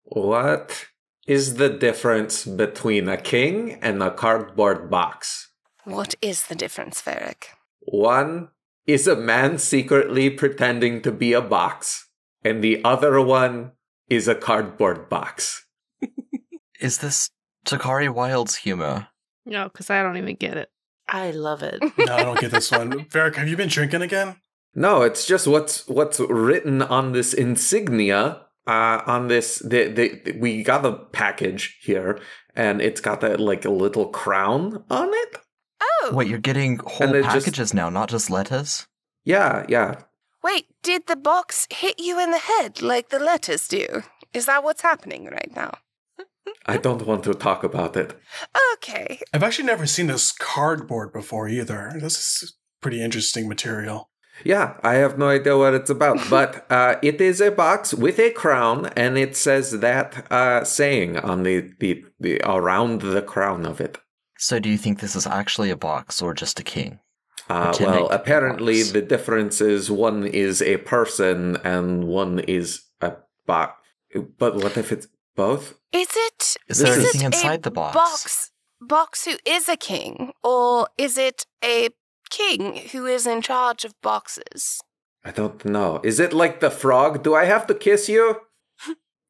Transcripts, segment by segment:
What is the difference between a king and a cardboard box? What is the difference, Varric? One is a man secretly pretending to be a box, and the other one is a cardboard box. Is this Takari Wild's humor? No, because I don't even get it. I love it. No, I don't get this one. Varric, have you been drinking again? No, it's just what's written on this insignia. On this, we got a package here, and it's got a little crown on it. Oh! Wait, you're getting whole packages now, not just letters? Yeah. Wait, did the box hit you in the head like the letters do? Is that what's happening right now? I don't want to talk about it. Okay. I've actually never seen this cardboard before either. This is pretty interesting material. Yeah, I have no idea what it's about, but it is a box with a crown, and it says that saying on the around the crown of it. So do you think this is actually a box or just a king? Well, apparently the difference is one is a person and one is a box. But what if it's both? Is there anything inside the box? Box who is a king, or is it a king who is in charge of boxes? I don't know. Is it like the frog? Do I have to kiss you?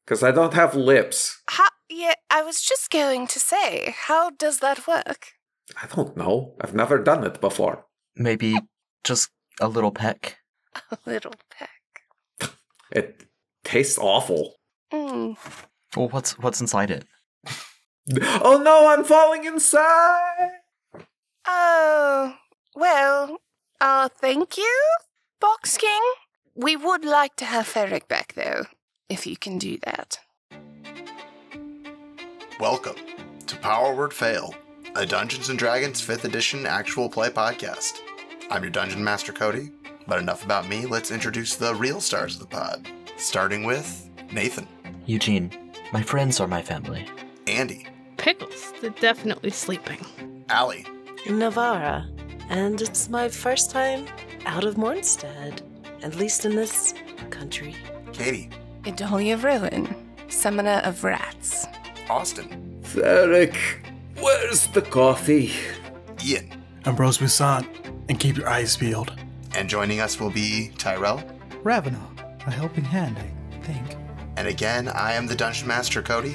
Because I don't have lips. Yeah, I was just going to say, how does that work? I don't know. I've never done it before. Maybe just a little peck? A little peck. It tastes awful. Mm. Well, what's inside it? Oh no, I'm falling inside! Oh, well, thank you, Box King. We would like to have Varric back, though, if you can do that. Welcome to Power Word Fail, a Dungeons & Dragons 5th edition actual play podcast. I'm your Dungeon Master Cody, but enough about me, let's introduce the real stars of the pod. Starting with Nathan. Eugene. My friends are my family. Andy. Pickles. They're definitely sleeping. Allie. Navara. And it's my first time out of Mornstead, at least in this country. Katie. Idolia Ruin, summoner of rats. Austin. Varric, where's the coffee? Ian. Ambrose Bussant, and keep your eyes peeled. And joining us will be Tyrell. Ravenel, a helping hand, I think. And again, I am the Dungeon Master Cody,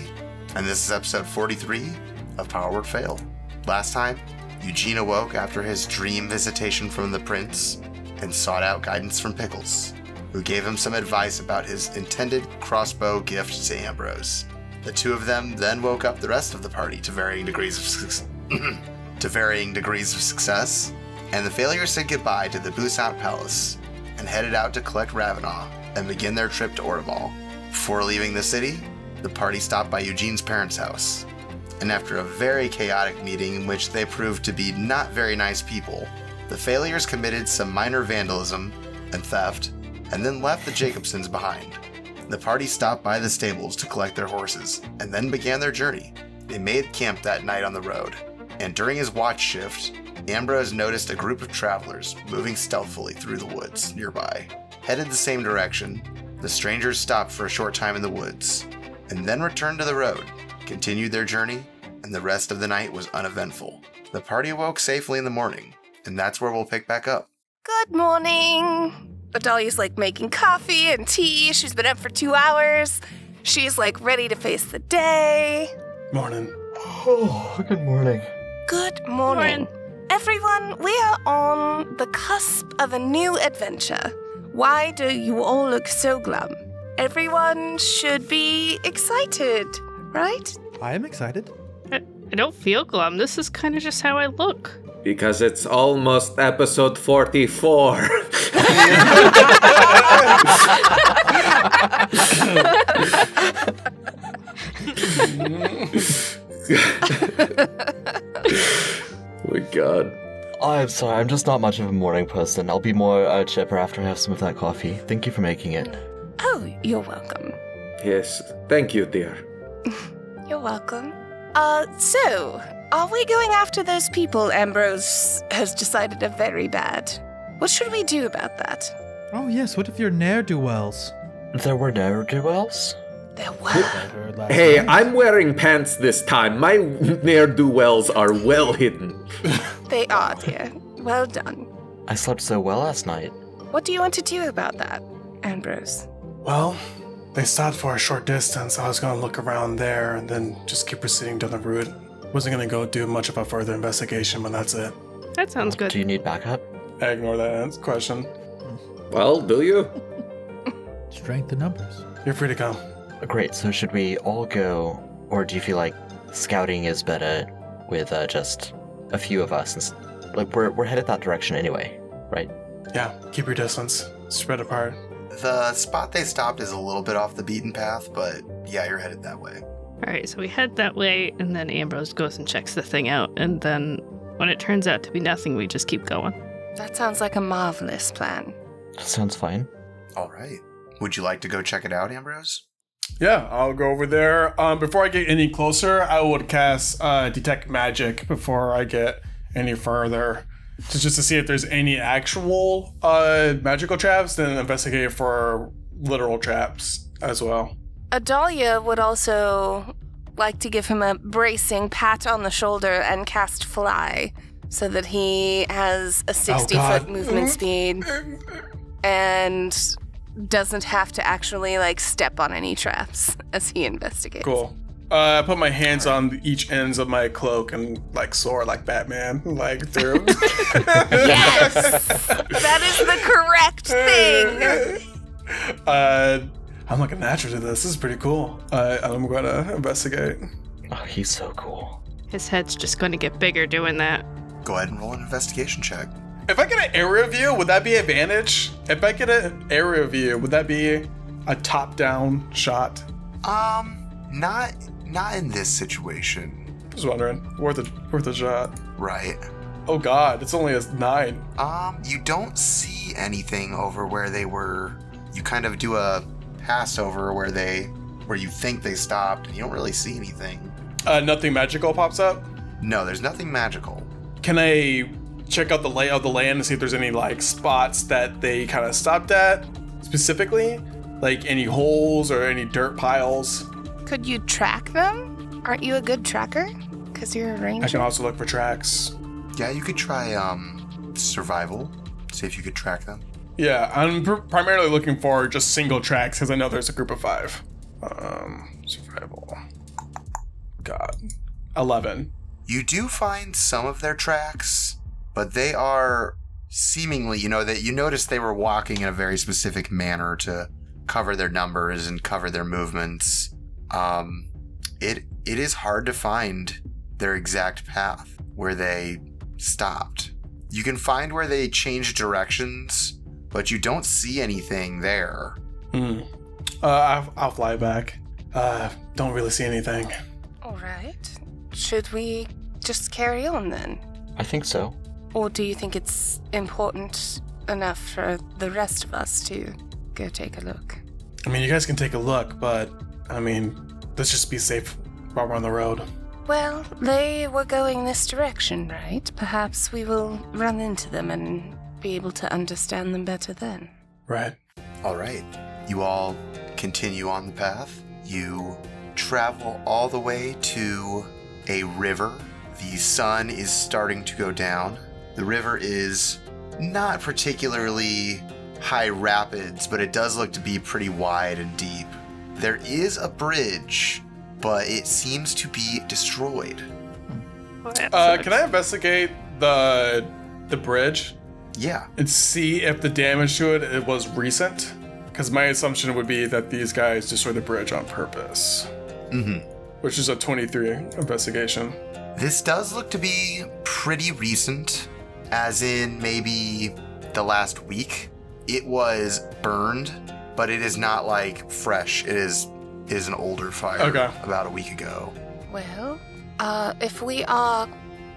and this is episode 43 of Power Word Fail. Last time, Eugene awoke after his dream visitation from the prince and sought out guidance from Pickles, who gave him some advice about his intended crossbow gift to Ambrose. The two of them then woke up the rest of the party to varying degrees of success, and the failures said goodbye to the Bussant Palace and headed out to collect Ravenel and begin their trip to Orval. Before leaving the city, the party stopped by Eugene's parents' house, and after a very chaotic meeting in which they proved to be not very nice people, the failures committed some minor vandalism and theft, and then left the Jacobsons behind. The party stopped by the stables to collect their horses, and then began their journey. They made camp that night on the road, and during his watch shift, Ambrose noticed a group of travelers moving stealthily through the woods nearby. Headed the same direction, the strangers stopped for a short time in the woods, and then returned to the road, continued their journey, and the rest of the night was uneventful. The party awoke safely in the morning, and that's where we'll pick back up. Good morning. Adalia's making coffee and tea. She's been up for 2 hours. She's ready to face the day. Morning. Oh, good morning. Good morning. Everyone, we are on the cusp of a new adventure. Why do you all look so glum? Everyone should be excited, right? I am excited. I don't feel glum. This is kind of just how I look. Because it's almost episode 44. Oh my god. I'm sorry, I'm just not much of a morning person. I'll be more chipper after I have some of that coffee. Thank you for making it. Oh, you're welcome. Yes, thank you, dear. You're welcome. So, are we going after those people Ambrose has decided are very bad? What should we do about that? Oh yes, what if you're ne'er-do-wells? There were ne'er-do-wells? There were. I heard last Hey, night. I'm wearing pants this time. My ne'er-do-wells are well hidden. They are, dear. Well done. I slept so well last night. What do you want to do about that, Ambrose? Well, they stopped for a short distance. I was going to look around there and then just keep proceeding down the route. Wasn't going to go do much of a further investigation, but that's it. That sounds good. Do you need backup? I ignore that question. Well, do you? Strength in numbers. You're free to go. Great, so should we all go, or do you feel like scouting is better with just a few of us? Like, we're headed that direction anyway, right? Yeah, keep your distance. Spread apart. The spot they stopped is a little bit off the beaten path, but yeah, you're headed that way. All right, so we head that way, and then Ambrose goes and checks the thing out, and then when it turns out to be nothing, we just keep going. That sounds like a marvelous plan. Sounds fine. All right. Would you like to go check it out, Ambrose? Yeah, I'll go over there. Before I get any closer, I would cast Detect Magic before I get any further. Just to see if there's any actual magical traps, then investigate for literal traps as well. Adalia would also like to give him a bracing pat on the shoulder and cast Fly so that he has a 60-foot movement speed and doesn't have to actually step on any traps as he investigates. Cool. I put my hands on each ends of my cloak and soar like Batman, through. Yes! That is the correct thing! I'm like a natural to this. This is pretty cool. I'm going to investigate. Oh, he's so cool. His head's just going to get bigger doing that. Go ahead and roll an investigation check. If I get an area view, would that be advantage? If I get an area view, would that be a top-down shot? Not in this situation. Just wondering. Worth a shot. Right. Oh god, it's only a 9. You don't see anything over where they were. You kind of do a pass over where you think they stopped, and you don't really see anything. Nothing magical pops up? No, there's nothing magical. Can I check out the layout of the land and see if there's any spots that they kind of stopped at specifically? Any holes or any dirt piles? Could you track them? Aren't you a good tracker? Because you're a ranger. I can also look for tracks. Yeah, you could try survival. See if you could track them. Yeah, I'm primarily looking for just single tracks because I know there's a group of 5. Survival. God. 11. You do find some of their tracks, but they are seemingly, that you notice they were walking in a very specific manner to cover their numbers and cover their movements. It is hard to find their exact path where they stopped. You can find where they changed directions, but you don't see anything there. I'll fly back. Don't really see anything. All right. Should we just carry on then? I think so. Or do you think it's important enough for the rest of us to go take a look? I mean, you guys can take a look, but, let's just be safe while we're on the road. Well, they were going this direction, right? Perhaps we will run into them and be able to understand them better then. Right. All right. You all continue on the path. You travel all the way to a river. The sun is starting to go down. The river is not particularly high rapids, but it does look to be pretty wide and deep. There is a bridge, but it seems to be destroyed. Can I investigate the bridge? Yeah. And see if the damage to it was recent? Because my assumption would be that these guys destroyed the bridge on purpose. Mm-hmm. Which is a 23 investigation. This does look to be pretty recent, as in maybe the last week. It was burned, but it is not fresh. It is an older fire. Okay. About a week ago. Well, if we are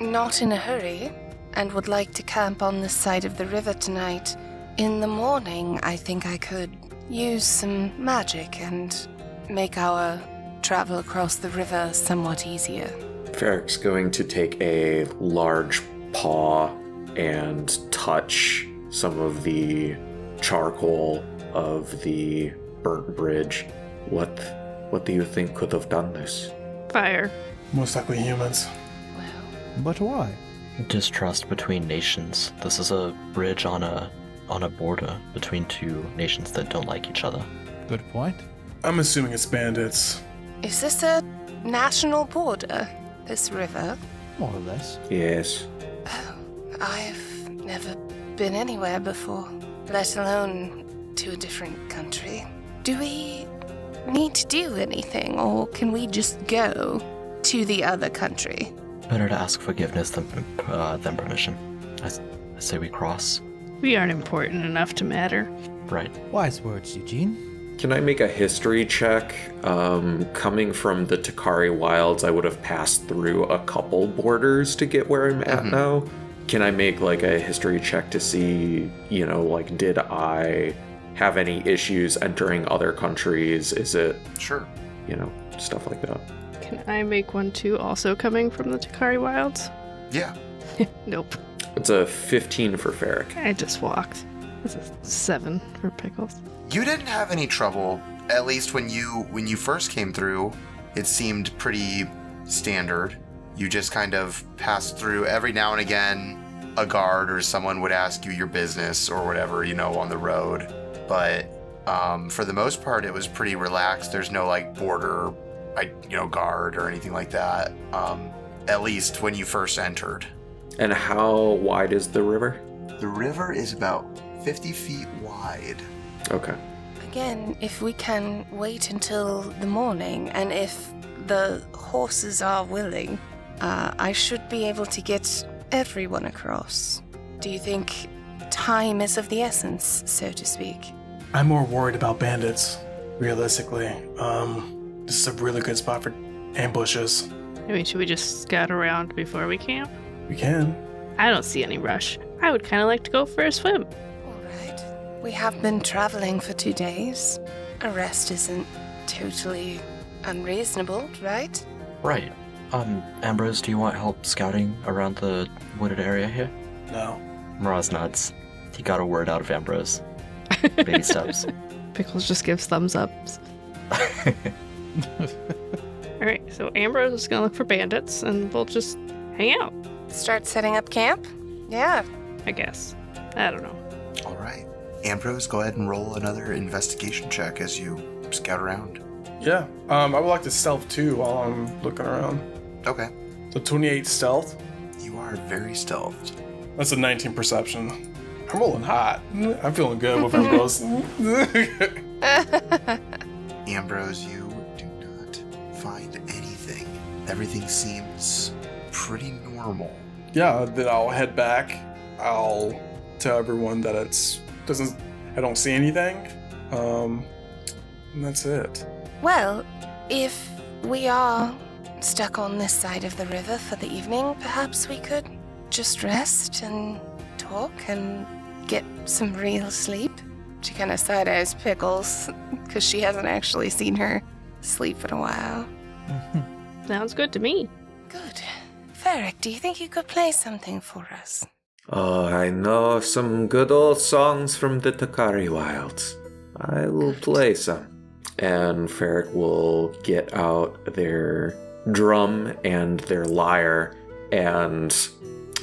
not in a hurry and would like to camp on this side of the river tonight, in the morning I think I could use some magic and make our travel across the river somewhat easier. Ferrick's going to take a large paw and touch some of the charcoal of the burnt bridge. What What do you think could have done this? Fire. Most likely humans. But why? Distrust between nations. This is a bridge on a border between two nations that don't like each other. Good point. I'm assuming it's bandits. Is this a national border, this river? More or less. Yes. I've never been anywhere before, let alone to a different country. Do we need to do anything, or can we just go to the other country? Better to ask forgiveness than permission. I say we cross. We aren't important enough to matter. Right. Wise words, Eugene. Can I make a history check? Coming from the Takari Wilds, I would have passed through a couple borders to get where I'm at now. Can I make like a history check to see, like, did I have any issues entering other countries? Is it, Sure. stuff like that? Can I make one too, also coming from the Takari Wilds? Yeah. Nope. It's a 15 for Ferric. I just walked. It's a 7 for Pickles. You didn't have any trouble, at least when you first came through. It seemed pretty standard. You just kind of passed through. Every now and again, a guard or someone would ask you your business or whatever, on the road. But for the most part, it was pretty relaxed. There's no like border, guard or anything like that. At least when you first entered. And how wide is the river? The river is about 50 feet wide. Okay. Again, if we can wait until the morning, and if the horses are willing, I should be able to get everyone across. Do you think time is of the essence, so to speak? I'm more worried about bandits, realistically. This is a really good spot for ambushes. I mean, should we just scout around before we camp? We can. I don't see any rush. I would kind of like to go for a swim. All right. We have been traveling for 2 days. A rest isn't totally unreasonable, right? Right. Ambrose, do you want help scouting around the wooded area here? No. Miraz nods. He got a word out of Ambrose. Baby steps. Pickles just gives thumbs ups. Alright, so Ambrose is gonna look for bandits, and we'll just hang out, Start setting up camp? Yeah. I guess. I don't know. All right. Ambrose, go ahead and roll another investigation check as you scout around. Yeah. I would like to stealth too while I'm looking around. Okay. So 28 stealth. You are very stealthed. That's a 19 perception. I'm rolling hot. I'm feeling good with Ambrose. Ambrose, you do not find anything. Everything seems pretty normal. Yeah, then I'll head back. I'll tell everyone that I don't see anything. And that's it. Well, if we are stuck on this side of the river for the evening, perhaps we could just rest and talk and get some real sleep. She kind of side-eyes Pickles, because she hasn't actually seen her sleep in a while. Sounds good to me. Good. Ferric, do you think you could play something for us? Oh, I know some good old songs from the Takari Wilds. I will play some. And Ferric will get out their drum and their lyre and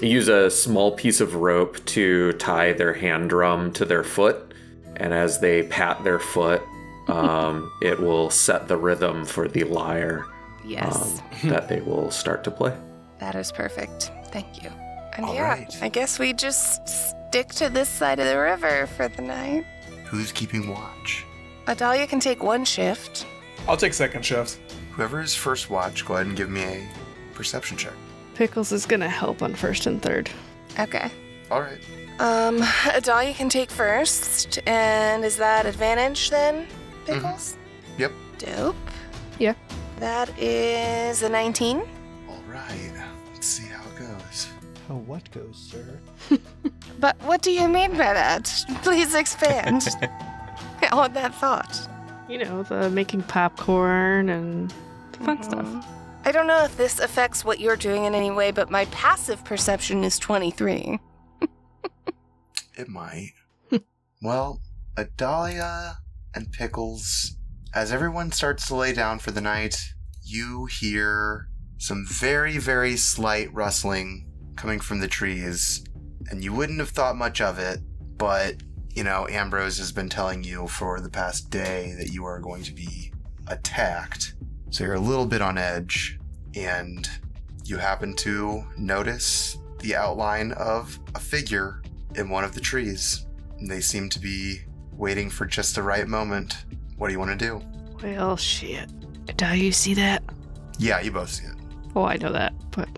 use a small piece of rope to tie their hand drum to their foot. And as they pat their foot, it will set the rhythm for the lyre Yes. that they will start to play. That is perfect. Thank you. And All yeah, right. I guess we just stick to this side of the river for the night. Who's keeping watch? Adalia can take one shift. I'll take second shift. Whoever is first watch, go ahead and give me a perception check. Pickles is gonna help on first and third. Okay. All right. Adalia can take first, and is that advantage then, Pickles? Yep. Dope. Yeah. That is a 19. All right. Let's see how it goes. Oh, what goes, sir? But what do you mean by that? Please expand on that thought. You know, the making popcorn and the fun stuff. I don't know if this affects what you're doing in any way, but my passive perception is 23. It might. Well, Adalia and Pickles As everyone starts to lay down for the night, you hear some very, very slight rustling coming from the trees, and you wouldn't have thought much of it, but, you know, Ambrose has been telling you for the past day that you are going to be attacked, so you're a little bit on edge, and you happen to notice the outline of a figure in one of the trees. And they seem to be waiting for just the right moment. What do you want to do? Well, shit. Do you see that? Yeah, you both see it. Oh, I know that, but...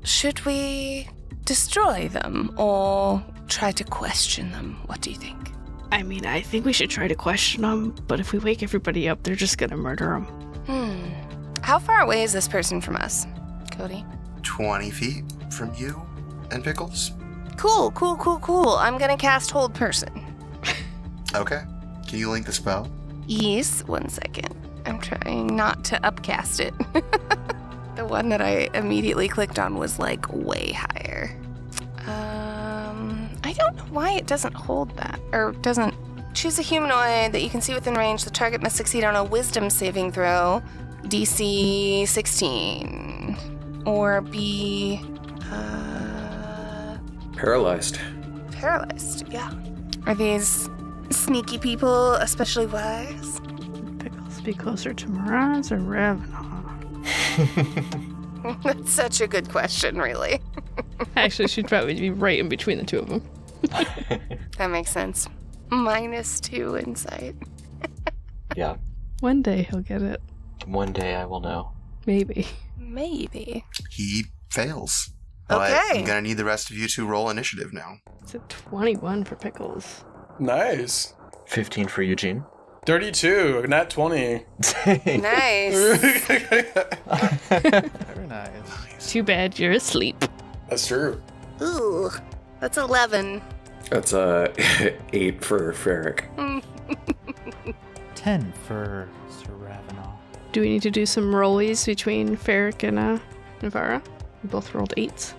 Should we destroy them or try to question them? What do you think? I mean, I think we should try to question them, but if we wake everybody up, they're just gonna murder them. How far away is this person from us, Cody? 20 feet from you and Pickles. Cool. I'm gonna cast Hold Person. Okay. Can you link the spell? Yes, 1 second. I'm trying not to upcast it. The one that I immediately clicked on was like way higher. I don't know why it doesn't hold that, or doesn't. Choose a humanoid that you can see within range. The target must succeed on a wisdom saving throw, DC 16, or be Paralyzed. paralyzed. Yeah. Are these sneaky people especially wise? Pickles be closer to Mirage or Ravenna? That's such a good question, really. Actually, she'd probably be right in between the two of them. That makes sense. -2 insight. Yeah. One day he'll get it. One day I will know. Maybe. Maybe. He fails. But Okay. I'm going to need the rest of you to roll initiative now. It's a 21 for Pickles. Nice. 15 for Eugene. 32, not 20. Nice. Very nice. Too bad you're asleep. That's true. Ooh, that's 11. That's 8 for Ferric. 10 for Sir Ravenel. Do we need to do some rollies between Ferric and Navara? We both rolled 8s.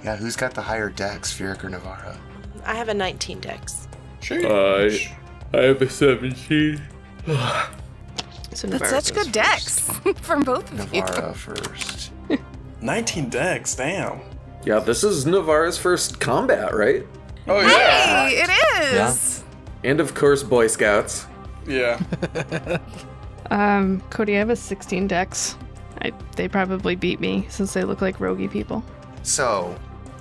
Yeah, who's got the higher dex, Firik or Navarra? I have a 19 dex. Sheesh. I have a 17. So That's Navara such goes good decks from both of you. Navarra first. 19 decks, damn. Yeah, this is Navarra's first combat, right? Oh, yeah. Hey, it is. And of course, Boy Scouts. Yeah. Cody, I have a 16 dex. They probably beat me since they look like roguey people. So,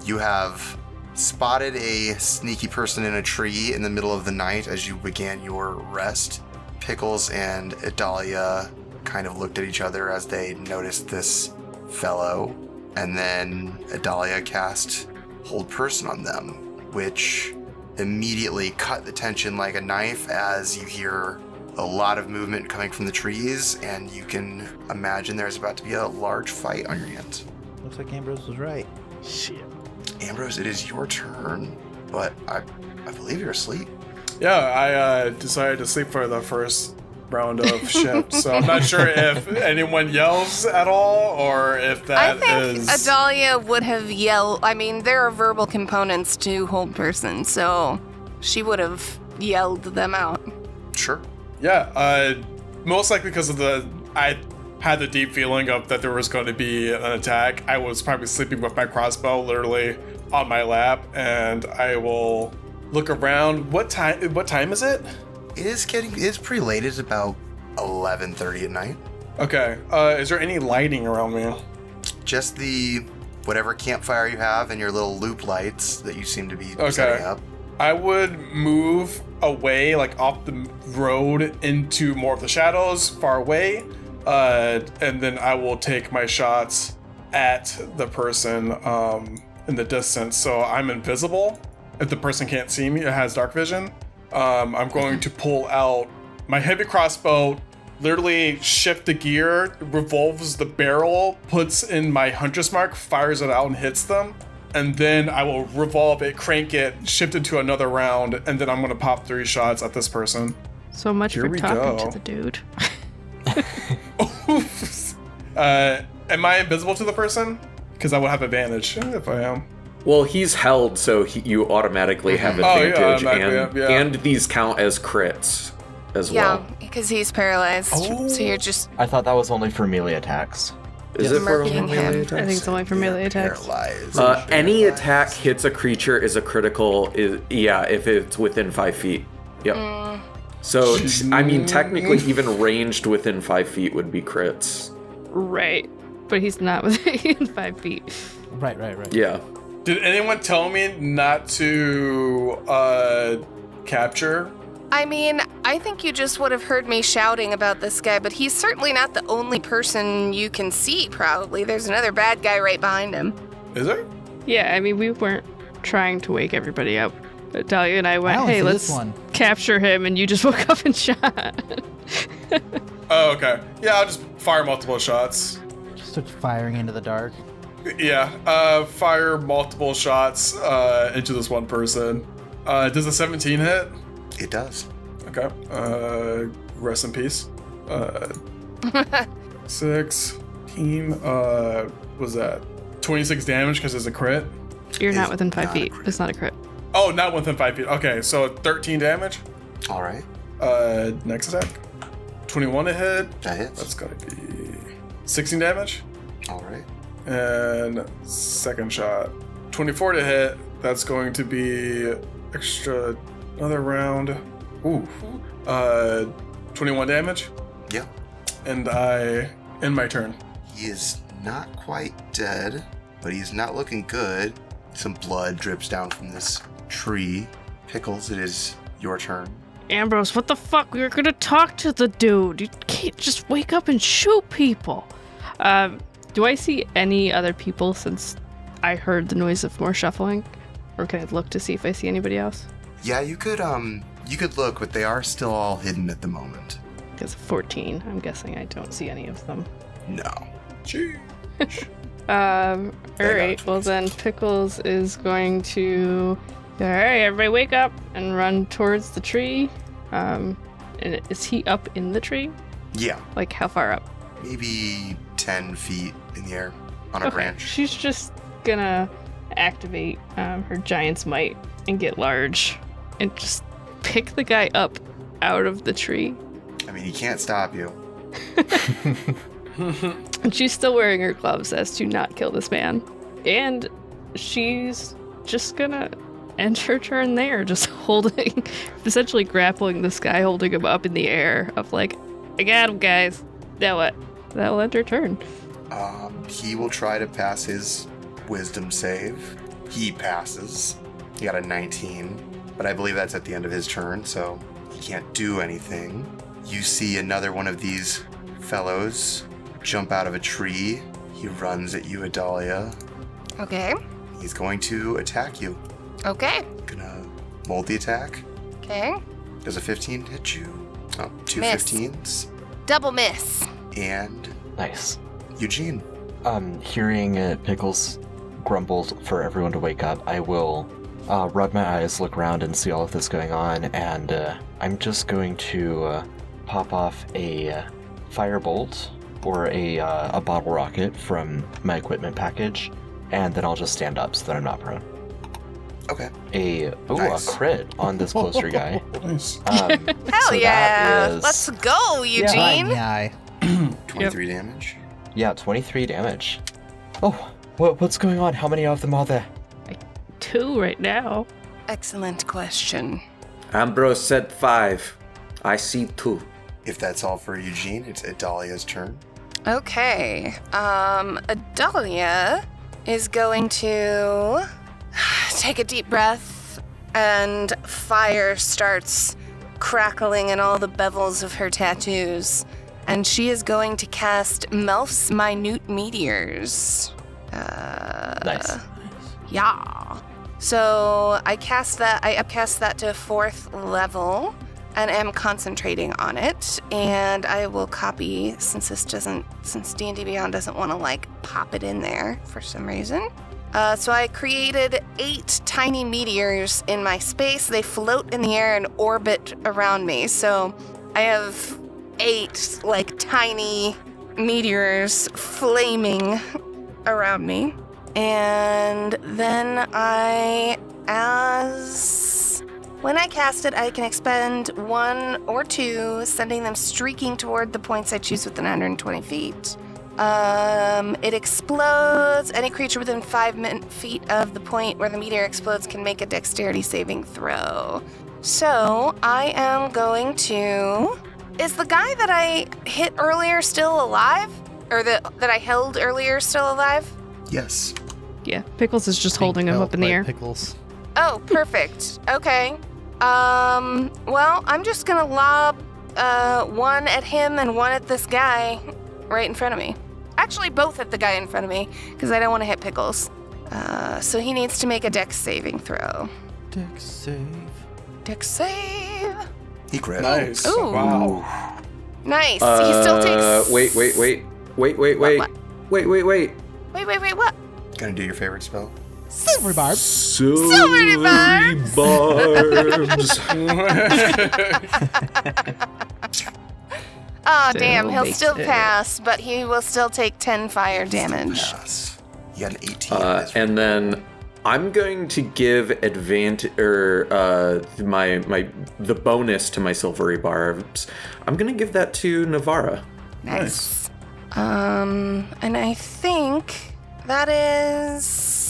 you have spotted a sneaky person in a tree in the middle of the night as you began your rest. Pickles and Idalia kind of looked at each other as they noticed this fellow, and then Idalia cast Hold Person on them, which immediately cut the tension like a knife as you hear a lot of movement coming from the trees, and you can imagine there's about to be a large fight on your hands. Looks like Ambrose was right. Shit. Ambrose, it is your turn, but I believe you're asleep. Yeah, I decided to sleep for the first round of shift, so I'm not sure if anyone yells at all or if I that think is. Adalia would have yelled. I mean, there are verbal components to Hold Person, so she would have yelled them out. Sure. Yeah, most likely because of I had the deep feeling of that there was going to be an attack. I was probably sleeping with my crossbow literally on my lap, and I will look around. What time is it? It's pretty late. It's about 11:30 at night. Okay. Is there any lighting around me? Just the whatever campfire you have and your little loop lights that you seem to be setting up. I would move away, like off the road into more of the shadows, far away, and then I will take my shots at the person in the distance. So I'm invisible. If the person can't see me, it has dark vision. I'm going to pull out my heavy crossbow, literally shift the gear, revolves the barrel, puts in my hunter's mark, fires it out and hits them. And then I will revolve it, crank it, shift it to another round, and then I'm going to pop 3 shots at this person. So much Here for we talking go. to the dude. Am I invisible to the person? Because I would have advantage if I am. Well, he's held, so you automatically have Oh, yeah, advantage, automatically, yeah. and these count as crits as Yeah, well. because he's paralyzed. Oh. So you're just I thought that was only for melee attacks. Is it for murking melee him. attacks? I think it's only for melee attacks. Paralyzed. Any attack hits a creature is a critical. If it's within 5 feet. Yep. So I mean, technically, even ranged within 5 feet would be crits. Right. But he's not within 5 feet. Right. Yeah. Did anyone tell me not to capture? I mean, I think you just would have heard me shouting about this guy, but he's certainly not the only person you can see, probably. There's another bad guy right behind him. Is there? Yeah, I mean, we weren't trying to wake everybody up. Dahlia and I went, only hey, see let's this one. capture him, and you just woke up and shot. Oh, okay. Yeah, I'll just fire multiple shots. Just start firing into the dark. Yeah, fire multiple shots into this one person. Does a 17 hit? It does. Okay. Rest in peace. 16. Was that 26 damage because it's a crit? You're not It's within 5 not a feet. crit. It's not a crit. Oh, not within 5 feet. Okay, so 13 damage. All right. Next attack. 21 to hit. That hits. That's gonna be 16 damage. All right. And second shot. 24 to hit. That's going to be extra another round. Ooh. 21 damage. Yeah. And I end my turn. He is not quite dead, but he's not looking good. Some blood drips down from this tree. Pickles, it is your turn. Ambrose, what the fuck? We were gonna talk to the dude. You can't just wake up and shoot people. Do I see any other people since I heard the noise of more shuffling? Or can I look to see if I see anybody else? Yeah, you could look, but they are still all hidden at the moment. Because 14, I'm guessing I don't see any of them. No. Alright, well then Pickles is going to... Alright, everybody wake up and run towards the tree. And is he up in the tree? Yeah, Like, how far up? maybe 10 feet in the air on a branch. She's just gonna activate her Giant's Might and get large and just pick the guy up out of the tree. I mean, he can't stop you. And she's still wearing her gloves as to not kill this man. And she's just gonna end her turn there, just holding, essentially grappling this guy, holding him up in the air of like, I got him, guys. Now what? That'll end her turn. He will try to pass his wisdom save. He passes. He got a 19, but I believe that's at the end of his turn, so he can't do anything. You see another one of these fellows jump out of a tree. He runs at you, Adalia. Okay. He's going to attack you. Okay. Gonna mold the attack. Okay. Does a 15 hit you? Oh, two Miss. 15s. Double miss. And Nice. Eugene. Hearing Pickles grumble for everyone to wake up, I will rub my eyes, look around, and see all of this going on, and I'm just going to pop off a firebolt or a bottle rocket from my equipment package, and then I'll just stand up so that I'm not prone. Okay. A Nice. crit on this closer guy. Nice. Hell So yeah. that is- Let's go, Eugene. Yeah. 23 damage. Yeah, 23 damage. Oh, what's going on? How many of them are there? 2 right now. Excellent question. Ambrose said 5. I see 2. If that's all for Eugene, it's Adalia's turn. Okay. Adalia is going to take a deep breath, and fire starts crackling in all the bevels of her tattoos. And she is going to cast Melf's Minute Meteors. Nice. Yeah. So I cast that. I upcast that to 4th level, and am concentrating on it. And I will copy, since D&D Beyond doesn't want to like pop it in there for some reason. So I created 8 tiny meteors in my space. They float in the air and orbit around me. So I have 8 like tiny meteors flaming around me. And then I, as When I cast it, I can expend 1 or 2, sending them streaking toward the points I choose within 120 feet. It explodes. Any creature within 5 feet of the point where the meteor explodes can make a dexterity saving throw. So, I am going to... Is the guy that I hit earlier still alive? Or that I held earlier still alive? Yes. Yeah, Pickles is just holding him up in the air. Pickles. Oh, perfect. Okay. Well, I'm just gonna lob 1 at him and 1 at this guy right in front of me. Actually, both at the guy in front of me, because I don't want to hit Pickles. So he needs to make a dex saving throw. Dex save. Dex save. He crit. Nice. Ooh. Wow. Nice. He still takes... Wait. What? Wait, what? Gonna do your favorite spell? Silver barb. Silvery barbs. barbs. Oh, damn. He'll makes still it. pass, but he will still take 10 fire damage. Yes. You got an 18. on this And then I'm going to give advantage the bonus to my silvery barbs. I'm going to give that to Navara. Nice. And I think that is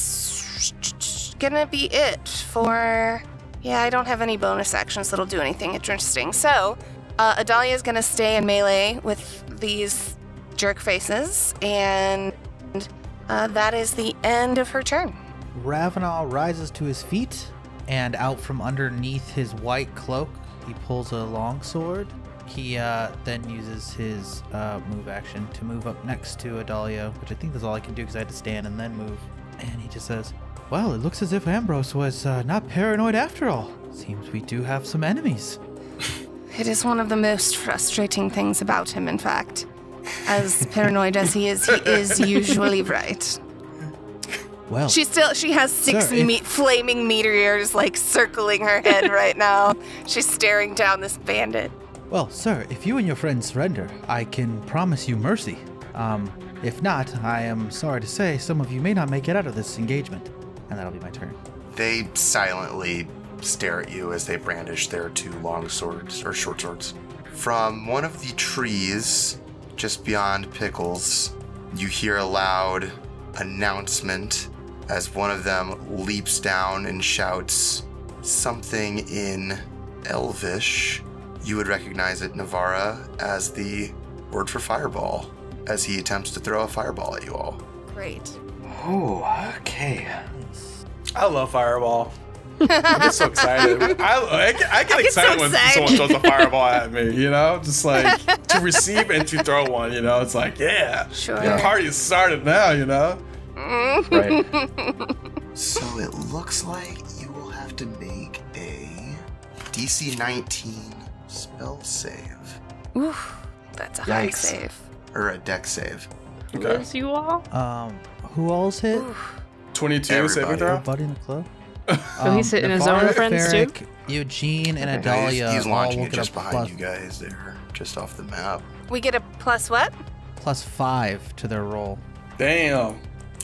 gonna be it for... Yeah, I don't have any bonus actions that'll do anything interesting. So, Adalia is gonna stay in melee with these jerk faces, and that is the end of her turn. Ravenal rises to his feet, and out from underneath his white cloak, he pulls a longsword. He then uses his move action to move up next to Adalia, which I think that's all I can do because I had to stand and then move. And he just says, well, it looks as if Ambrose was not paranoid after all. Seems we do have some enemies. It is one of the most frustrating things about him, in fact. As paranoid as he is usually right. Well, She has 6 Sir, if- flaming meteors, like, circling her head right now. She's staring down this bandit. well, sir, if you and your friends surrender, I can promise you mercy. If not, I am sorry to say some of you may not make it out of this engagement. And that'll be my turn. They silently stare at you as they brandish their 2 long swords, or short swords. From one of the trees just beyond Pickles, you hear a loud announcement as one of them leaps down and shouts something in Elvish. You would recognize it, Navara, as the word for fireball, as he attempts to throw a fireball at you all. Great. Oh, okay. I love Fireball. I get so excited. I get excited when someone throws a fireball at me, you know? Just like to receive and to throw one, you know? It's like, yeah. Sure. The party is started now, you know? Right. So it looks like you will have to make a DC 19 spell save. Oof, that's a high Yikes. save. Or a deck save. Okay. Liz, you all? Who all's hit? Everybody. 22 saving throw? Everybody in the club? So he's hitting his own Navara, friends too? Ferric, Eugene, and Yeah, Adalia he's all launching will it get just a behind you guys there, just off the map. We get a plus what? +5 to their roll. Damn.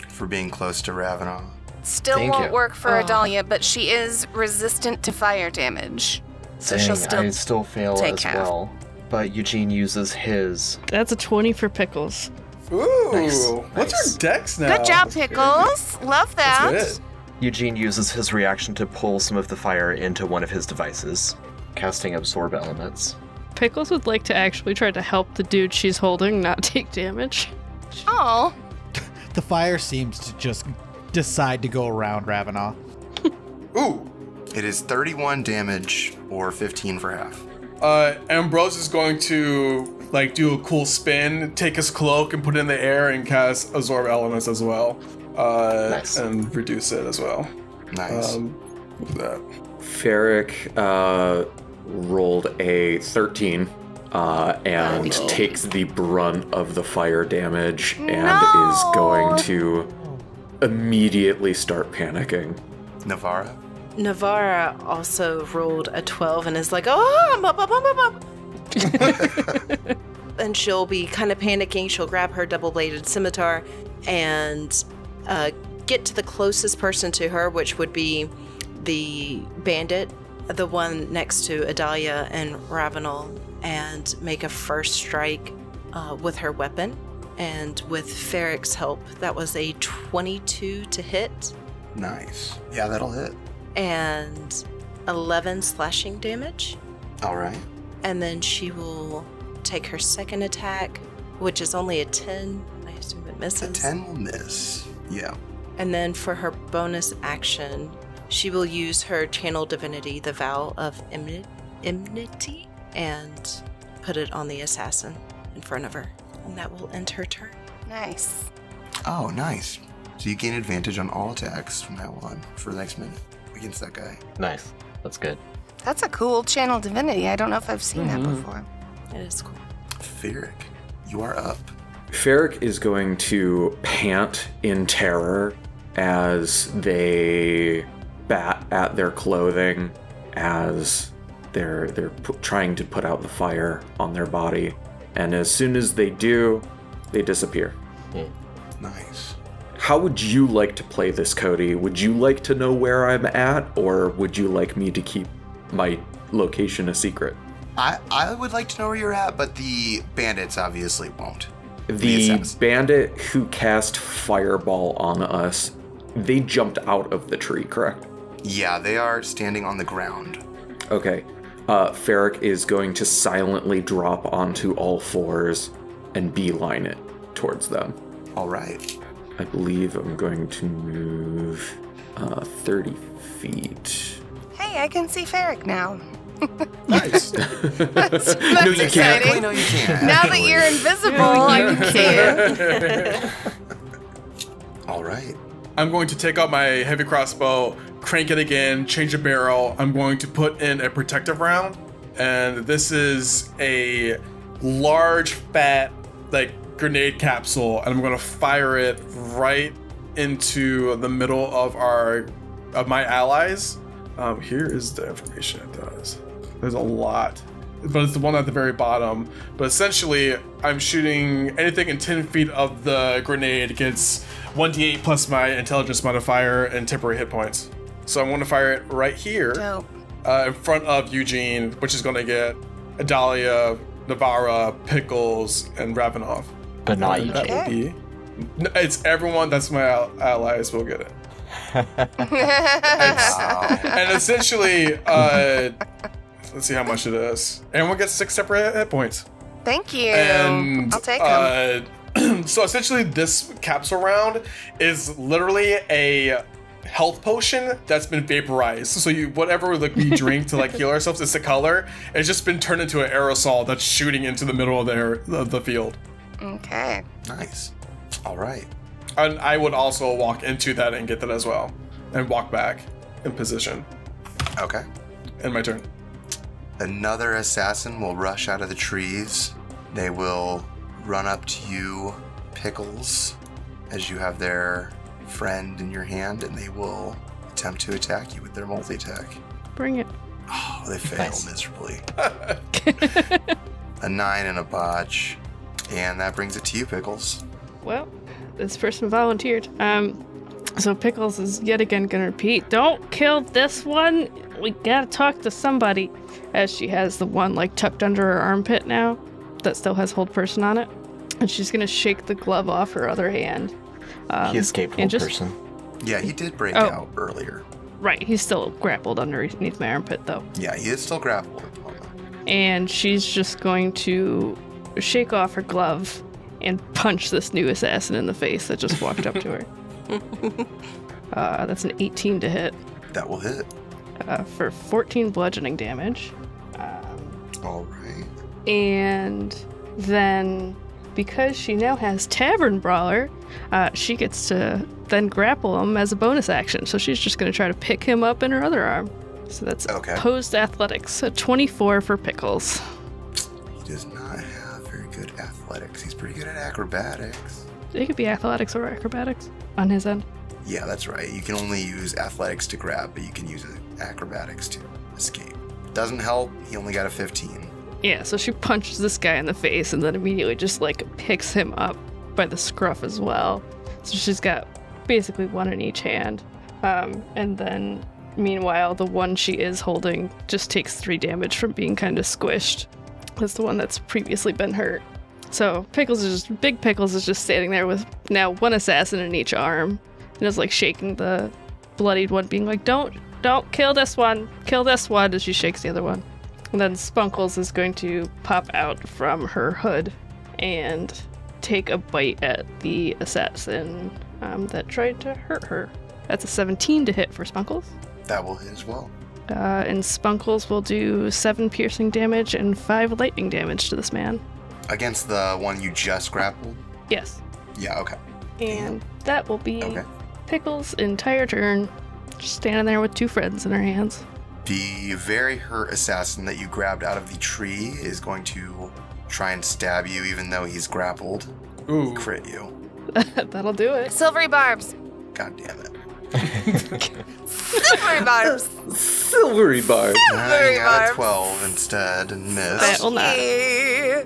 For being close to Ravenel. Still Thank won't you. work for Adalia, but she is resistant to fire damage. So Dang, she'll still... I still fail take as half. well. But Eugene uses his. That's a 20 for Pickles. Ooh. Nice. What's Nice. your dex now? Good job, Pickles. Love that. That's good. Eugene uses his reaction to pull some of the fire into one of his devices, casting absorb elements. Pickles would like to actually try to help the dude she's holding not take damage. Oh, The fire seems to just decide to go around Ravenel. Ooh. It is 31 damage or 15 for half. Ambrose is going to like do a cool spin, take his cloak and put it in the air and cast absorb elements as well. Nice. And reduce it as well. Nice. With that. Ferric rolled a 13 and takes the brunt of the fire damage and is going to immediately start panicking. Navara. Navara also rolled a 12 and is like, oh, I'm up. And she'll be kind of panicking. She'll grab her double-bladed scimitar and get to the closest person to her, which would be the bandit the one next to Adalia and Ravenel, and make a first strike with her weapon. And with Ferric's help, that was a 22 to hit. Nice. Yeah, that'll hit. And 11 slashing damage. All right. And then she will take her second attack, which is only a 10. I assume it misses. A 10 will miss. Yeah. And then for her bonus action, she will use her Channel Divinity, the Vow of Enmity, and put it on the assassin in front of her. And that will end her turn. Nice. Oh, nice. So you gain advantage on all attacks from now on for the next minute against that guy. Nice. That's good. That's a cool channel divinity. I don't know if I've seen that before. It is cool. Ferric, you are up. Ferric is going to pant in terror as they bat at their clothing, as they're trying to put out the fire on their body. And as soon as they do, they disappear. Nice. How would you like to play this, Cody? Would you like to know where I'm at, or would you like me to keep my location a secret? I would like to know where you're at, but the bandits obviously won't. The bandit who cast Fireball on us, they jumped out of the tree, correct? Yeah, they are standing on the ground. Okay. Ferric is going to silently drop onto all fours and beeline it towards them. All right. I believe I'm going to move 30 feet. Hey, I can see Ferric now. Nice. That's No, you can't. exciting. No, you can't. Now that you're invisible, I can see you. All right. I'm going to take out my heavy crossbow, crank it again, change the barrel. I'm going to put in a protective round. And this is a large, fat, grenade capsule. And I'm going to fire it right into the middle of my allies. Here is the information it does. There's a lot, but it's the one at the very bottom. But essentially, I'm shooting anything in 10 feet of the grenade gets 1d8 plus my intelligence modifier and temporary hit points. So I'm going to fire it right here, Dope. in front of Eugene, which is going to get Adalia, Navarra, Pickles, and Ravenov. But not you. That would be. It's everyone that's my allies will get it. And essentially, let's see how much it is. Everyone gets 6 separate hit points. Thank you. And I'll take them. so essentially, this capsule round is literally a health potion that's been vaporized. So whatever we drink to heal ourselves, it's the color. It's just been turned into an aerosol that's shooting into the middle of the field. Okay. Nice. All right. And I would also walk into that and get that as well, and walk back in position. Okay. End my turn. Another assassin will rush out of the trees. They will run up to you, Pickles, as you have their friend in your hand, and they will attempt to attack you with their multi-attack. Bring it. Oh, they fail Nice. miserably. A 9 and a botch. And that brings it to you, Pickles. Well, this person volunteered. So Pickles is yet again gonna repeat, don't kill this one. We gotta talk to somebody. As she has the one tucked under her armpit now that still has hold person on it. And she's gonna shake the glove off her other hand. He escaped and one just- person. Yeah, he did break Oh. out earlier. Right, he's still grappled underneath my armpit though. Yeah, he is still grappled. And she's just going to shake off her glove and punch this new assassin in the face that just walked up to her. That's an 18 to hit That will hit. for 14 bludgeoning damage. All right. And then, because she now has Tavern Brawler, she gets to then grapple him as a bonus action. So she's just going to try to pick him up in her other arm. So that's Okay. opposed athletics. 24 for Pickles. He does not have very good athletics. He's pretty good at acrobatics. It could be athletics or acrobatics on his end. Yeah, that's right. You can only use athletics to grab, but you can use acrobatics to escape. Doesn't help. He only got a 15. Yeah, so she punches this guy in the face and then immediately just picks him up by the scruff as well. So she's got basically one in each hand. And then Meanwhile, the one she is holding just takes 3 damage from being kind of squished. That's the one that's previously been hurt. So Big Pickles is just standing there with now 1 assassin in each arm. And is like shaking the bloodied one, being like, don't kill this one, as she shakes the other one. And then Spunkles is going to pop out from her hood and take a bite at the assassin that tried to hurt her. That's a 17 to hit for Spunkles. That will hit as well. And Spunkles will do 7 piercing damage and 5 lightning damage to this man. Against the one you just grappled? Yes. Yeah, okay. And that will be Okay. Pickles' entire turn, just standing there with 2 friends in her hands. The very hurt assassin that you grabbed out of the tree is going to try and stab you even though he's grappled. Ooh. Crit you. That'll do it. Silvery barbs. God damn it. Silvery barbs. Silvery bar. 9 out barbs. of 12 instead and missed. That will not. Yeah.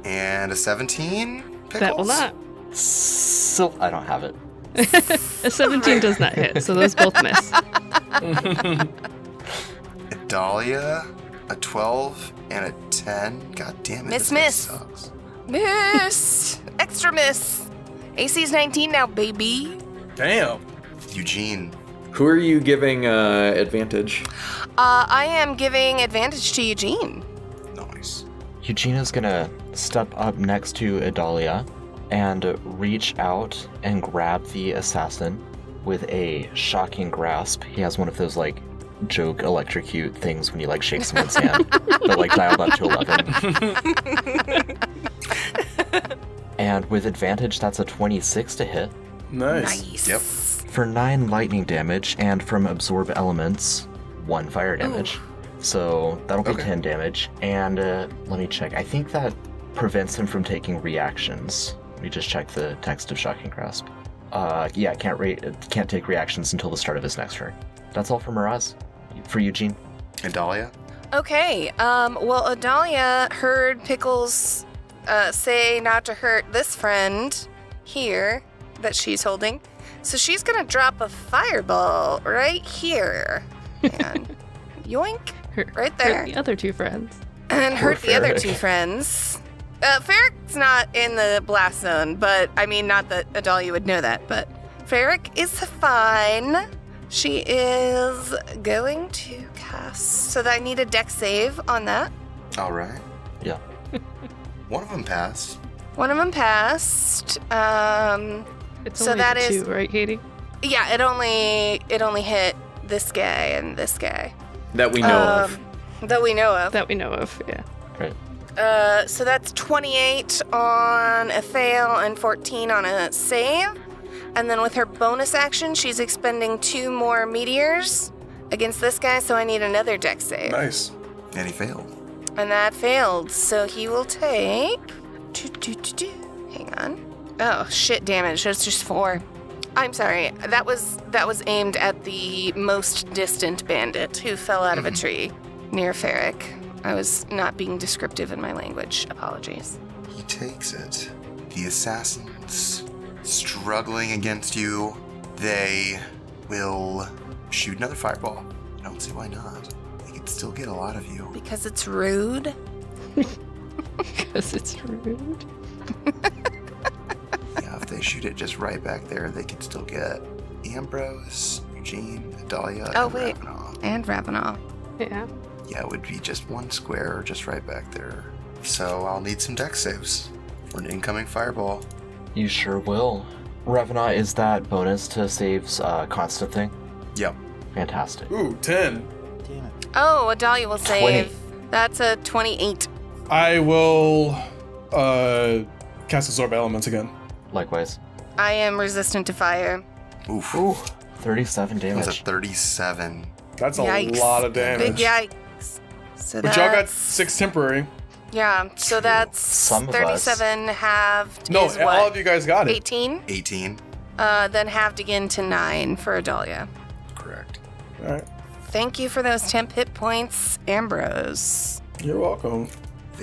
And a 17? Pickles? That will not. So I don't have it. A 17 does not hit, so those both miss. Dahlia, a 12 and a 10. God damn it. Miss, this guy miss. sucks. Miss. Extra miss. AC's 19 now, baby. Damn. Eugene. Who are you giving advantage? I am giving advantage to Eugene. Nice. Eugenia's gonna step up next to Adalia and reach out and grab the assassin with a shocking grasp. He has one of those like joke electrocute things when you like shake someone's hand, but like dialed up to 11. And with advantage, that's a 26 to hit Nice. Yep. for 9 lightning damage, and from absorb elements, 1 fire damage. So that'll be Okay. 10 damage. And let me check. I think that prevents him from taking reactions. Let me just check the text of Shocking Grasp. Yeah, can't take reactions until the start of his next turn. That's all for Miraz. For Eugene. And Dahlia? Okay, well, Adalia heard Pickles say not to hurt this friend here that she's holding. So she's gonna drop a fireball right here. And yoink, right there. Hurt the other 2 friends. And Poor hurt the other Ferric. 2 friends. Ferric's not in the blast zone, but I mean, not that Adalia would know that, but Ferric is fine. She is going to cast, so that I need a dex save on that. All right. Yeah. One of them passed. One of them passed. It's So only that the is- 2, right, Katie? Yeah, it only hit this guy and this guy. That we know of. That we know of. That we know of, yeah. Right. So that's 28 on a fail and 14 on a save. And then with her bonus action, she's expending 2 more meteors against this guy, so I need another dex save. Nice. And he failed. And that failed, so he will take... Hang on. Oh, shit damage. That's just 4. I'm sorry. That was aimed at the most distant bandit who fell out of a tree near Ferric. I was not being descriptive in my language. Apologies. He takes it. The assassins struggling against you, they will shoot another fireball. I don't see why not. They could still get a lot of you. Because it's rude. Because it's rude. Yeah, if they shoot it just right back there, they could still get Ambrose, Eugene, Dahlia, Oh, and wait. Ravenel. And Ravenel. Yeah. Yeah, it would be just 1 square just right back there. So I'll need some dex saves for an incoming fireball. You sure will. Revenant, is that bonus to saves constant thing? Yep. Fantastic. Ooh, 10. Damn it. Oh, Adalia will 20. save. That's a 28. I will cast Absorb Elements again. Likewise. I am resistant to fire. Oof. Ooh, 37 That was a damage. 37. That's a Yikes. lot of Big damage. yikes. So But y'all got that's... 6 temporary. Yeah, so that's Some of us. 37 halved No, is all what? of you guys got it. 18? 18. Then halved again to 9 for Adalia. Correct. All right. Thank you for those temp hit points, Ambrose. You're welcome.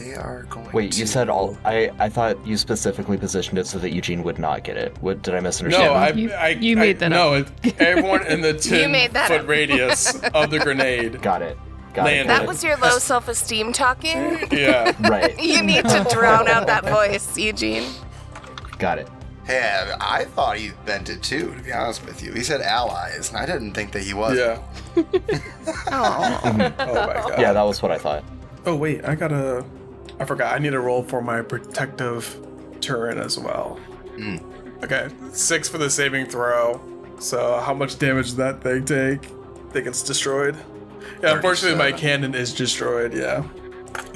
they are going Wait, you said all. I thought you specifically positioned it so that Eugene would not get it. What did I misunderstand? No, You made that up. No, everyone in the You made that 10-foot up. radius of the grenade. Got it. That was your low self-esteem talking? Yeah. Right. You need to drown out that voice, Eugene. Got it. Hey, I thought he meant it too, to be honest with you. He said allies, and I didn't think that he was. Yeah. Oh. Oh my god. Yeah, that was what I thought. Oh wait, I forgot. I need a roll for my protective turret as well. Okay, 6 for the saving throw. So how much damage does that thing take? I think it's destroyed. Yeah, unfortunately my cannon is destroyed, yeah.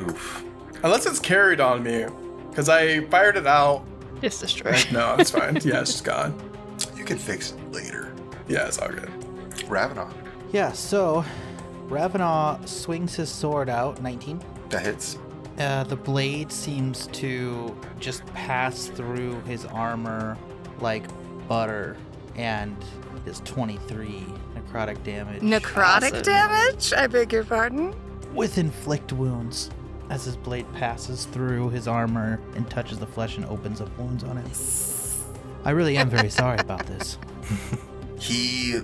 Oof. Unless it's carried on me. Because I fired it out. It's destroyed. No, it's fine. Yeah, it's just gone. You can fix it later. Yeah, it's all good. Ravenau. Yeah, so Ravenau swings his sword out, 19. That hits. The blade seems to just pass through his armor like butter, and is 23 necrotic damage. Necrotic Awesome. damage? I beg your pardon? With inflict wounds, as his blade passes through his armor and touches the flesh and opens up wounds on it. I really am very sorry about this. He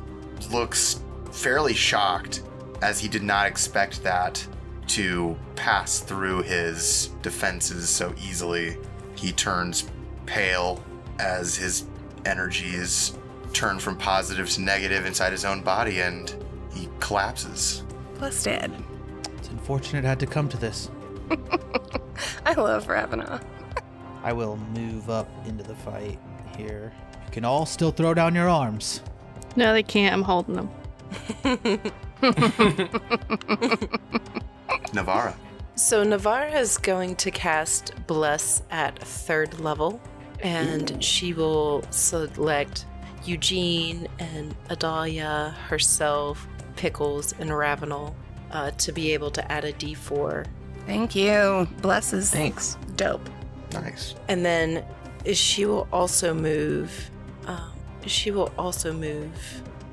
looks fairly shocked, as he did not expect that to pass through his defenses so easily. He turns pale as his energies turn from positive to negative inside his own body, and he collapses. Plus dead. It's unfortunate it had to come to this. I love Ravenau. I will move up into the fight here. You can all still throw down your arms. No, they can't. I'm holding them. Navarra. So Navarra is going to cast Bless at 3rd level, and she will select Eugene and Adalia, herself, Pickles, and Ravenel to be able to add a d4. Thank you. Bless is Thanks. dope. Nice. And then she will also move.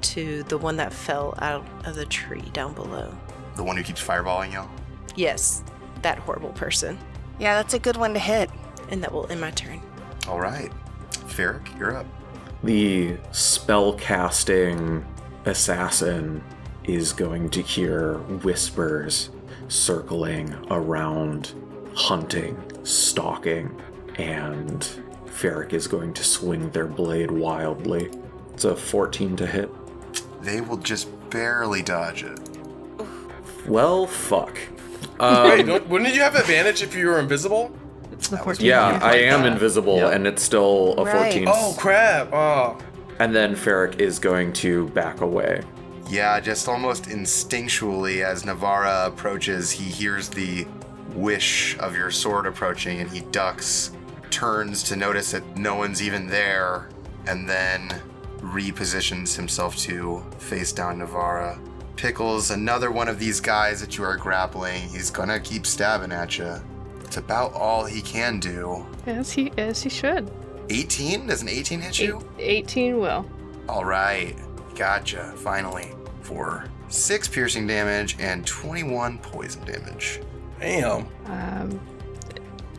To the one that fell out of the tree down below. The one who keeps fireballing y'all? Yes, that horrible person. Yeah, that's a good one to hit. And that will end my turn. All right. Ferric, you're up. The spell-casting assassin is going to hear whispers circling around, hunting, stalking, and Ferric is going to swing their blade wildly. It's a 14 to hit. They will just barely dodge it. Well, fuck. Wouldn't you have advantage if you were invisible? It's the 14. Yeah, I am invisible, Yep. and it's still a Right. 14. Oh, crap. Oh. And then Ferric is going to back away. Yeah, just almost instinctually as Navarra approaches, he hears the whish of your sword approaching, and he ducks, turns to notice that no one's even there, and then repositions himself to face down Navarra. Pickles, another one of these guys that you are grappling, he's gonna keep stabbing at you. It's about all he can do. As he should. 18? Does an 18 hit you? 18 will. All right, gotcha, finally. For 6 piercing damage and 21 poison damage. Damn.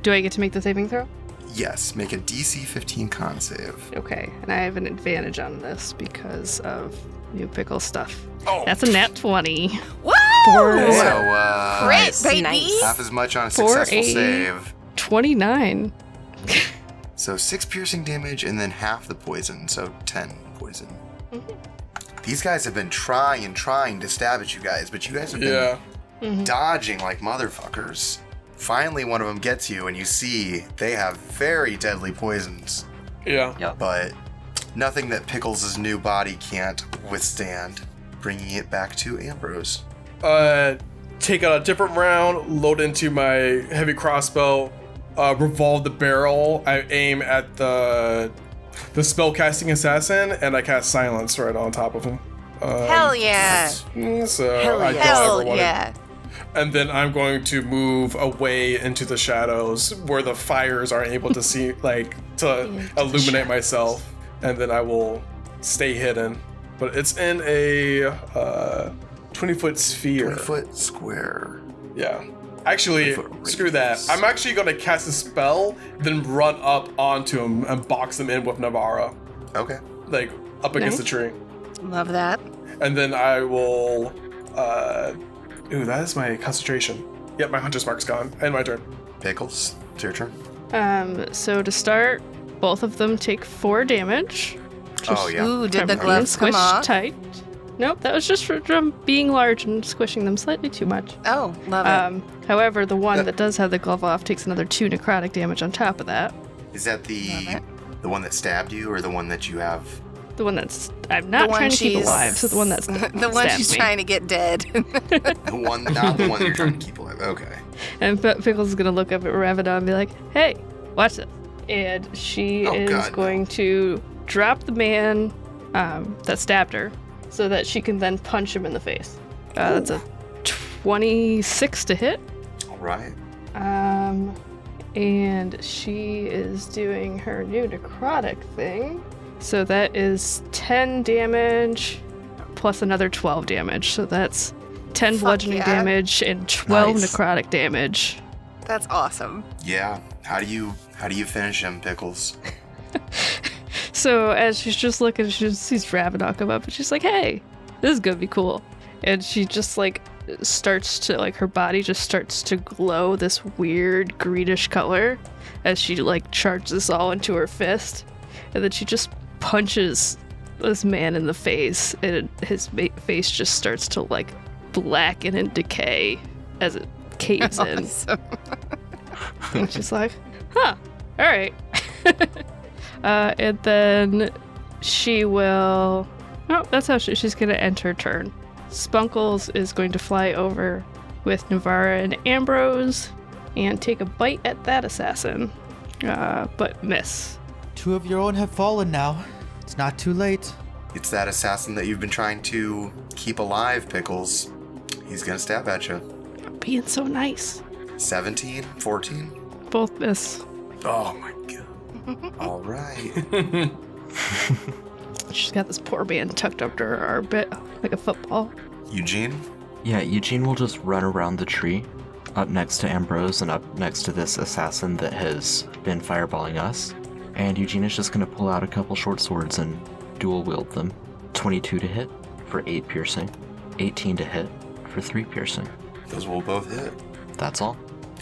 Do I get to make the saving throw? Yes, make a DC 15 con save. Okay, and I have an advantage on this because of new pickle stuff. Oh. That's a nat 20. Woo! So, Great, baby! Nice. half as much on a For successful a- save. 29. So 6 piercing damage and then half the poison, so 10 poison. These guys have been trying to stab at you guys, but you guys have been dodging like motherfuckers. Finally, one of them gets you, and you see they have very deadly poisons, Yeah. but nothing that Pickles' new body can't withstand. Bringing it back to Ambrose. Take out a different round, load into my heavy crossbow, revolve the barrel. I aim at the spellcasting assassin, and I cast silence right on top of him. Hell yeah! So Hell I yeah. don't Hell ever want yeah! And then I'm going to move away into the shadows where the fires aren't able to see, like, to illuminate myself. And then I will stay hidden. But it's in a 20-foot sphere. 20-foot square. Yeah. Actually, screw that. I'm actually going to cast a spell, then run up onto him and box him in with Navarra. Okay. Like, up against the tree. Love that. And then I will... Ooh, that is my concentration. Yep, my Hunter's Mark's gone. And my turn. Pickles, it's your turn. So to start, both of them take 4 damage. Oh, yeah. Ooh, did the From gloves come squished off? tight. Nope, that was just from being large and squishing them slightly too much. Oh, love it. However, the one that does have the glove off takes another 2 necrotic damage on top of that. Is that the one that stabbed you, or the one that you have? The one that's I'm not trying to keep alive, so the one that's the one she's trying to get dead. The one, not the one that you're trying to keep alive. Okay. And Pickles is gonna look up at Ravana and be like, "Hey, watch this!" And she is going to drop the man that stabbed her, so that she can then punch him in the face. That's a 26 to hit. All right. And she is doing her new necrotic thing. So that is 10 damage plus another 12 damage. So that's 10 bludgeoning damage and 12 necrotic damage. That's awesome. Yeah. How do you finish him, Pickles? So as she's just looking, she sees Ravana come up and she's like, "Hey, this is gonna be cool." And she just like starts to her body just starts to glow this weird greenish color as she like charges this all into her fist. And then she just punches this man in the face, and his face just starts to like blacken and decay as it caves in. And she's like, "Huh, all right." And then she will. Oh, that's how she's gonna end her turn. Spunkles is going to fly over with Navarra and Ambrose and take a bite at that assassin, but miss. 2 of your own have fallen now. It's not too late. It's that assassin that you've been trying to keep alive, Pickles. He's gonna stab at you. I'm being so nice. 17, 14. Both miss. Oh my god. All right. She's got this poor man tucked up to her armpit like a football. Eugene? Yeah, Eugene will just run around the tree, up next to Ambrose and up next to this assassin that has been fireballing us. And Eugene is just going to pull out a couple short swords and dual wield them. 22 to hit for 8 piercing, 18 to hit for 3 piercing. Those will both hit. That's all.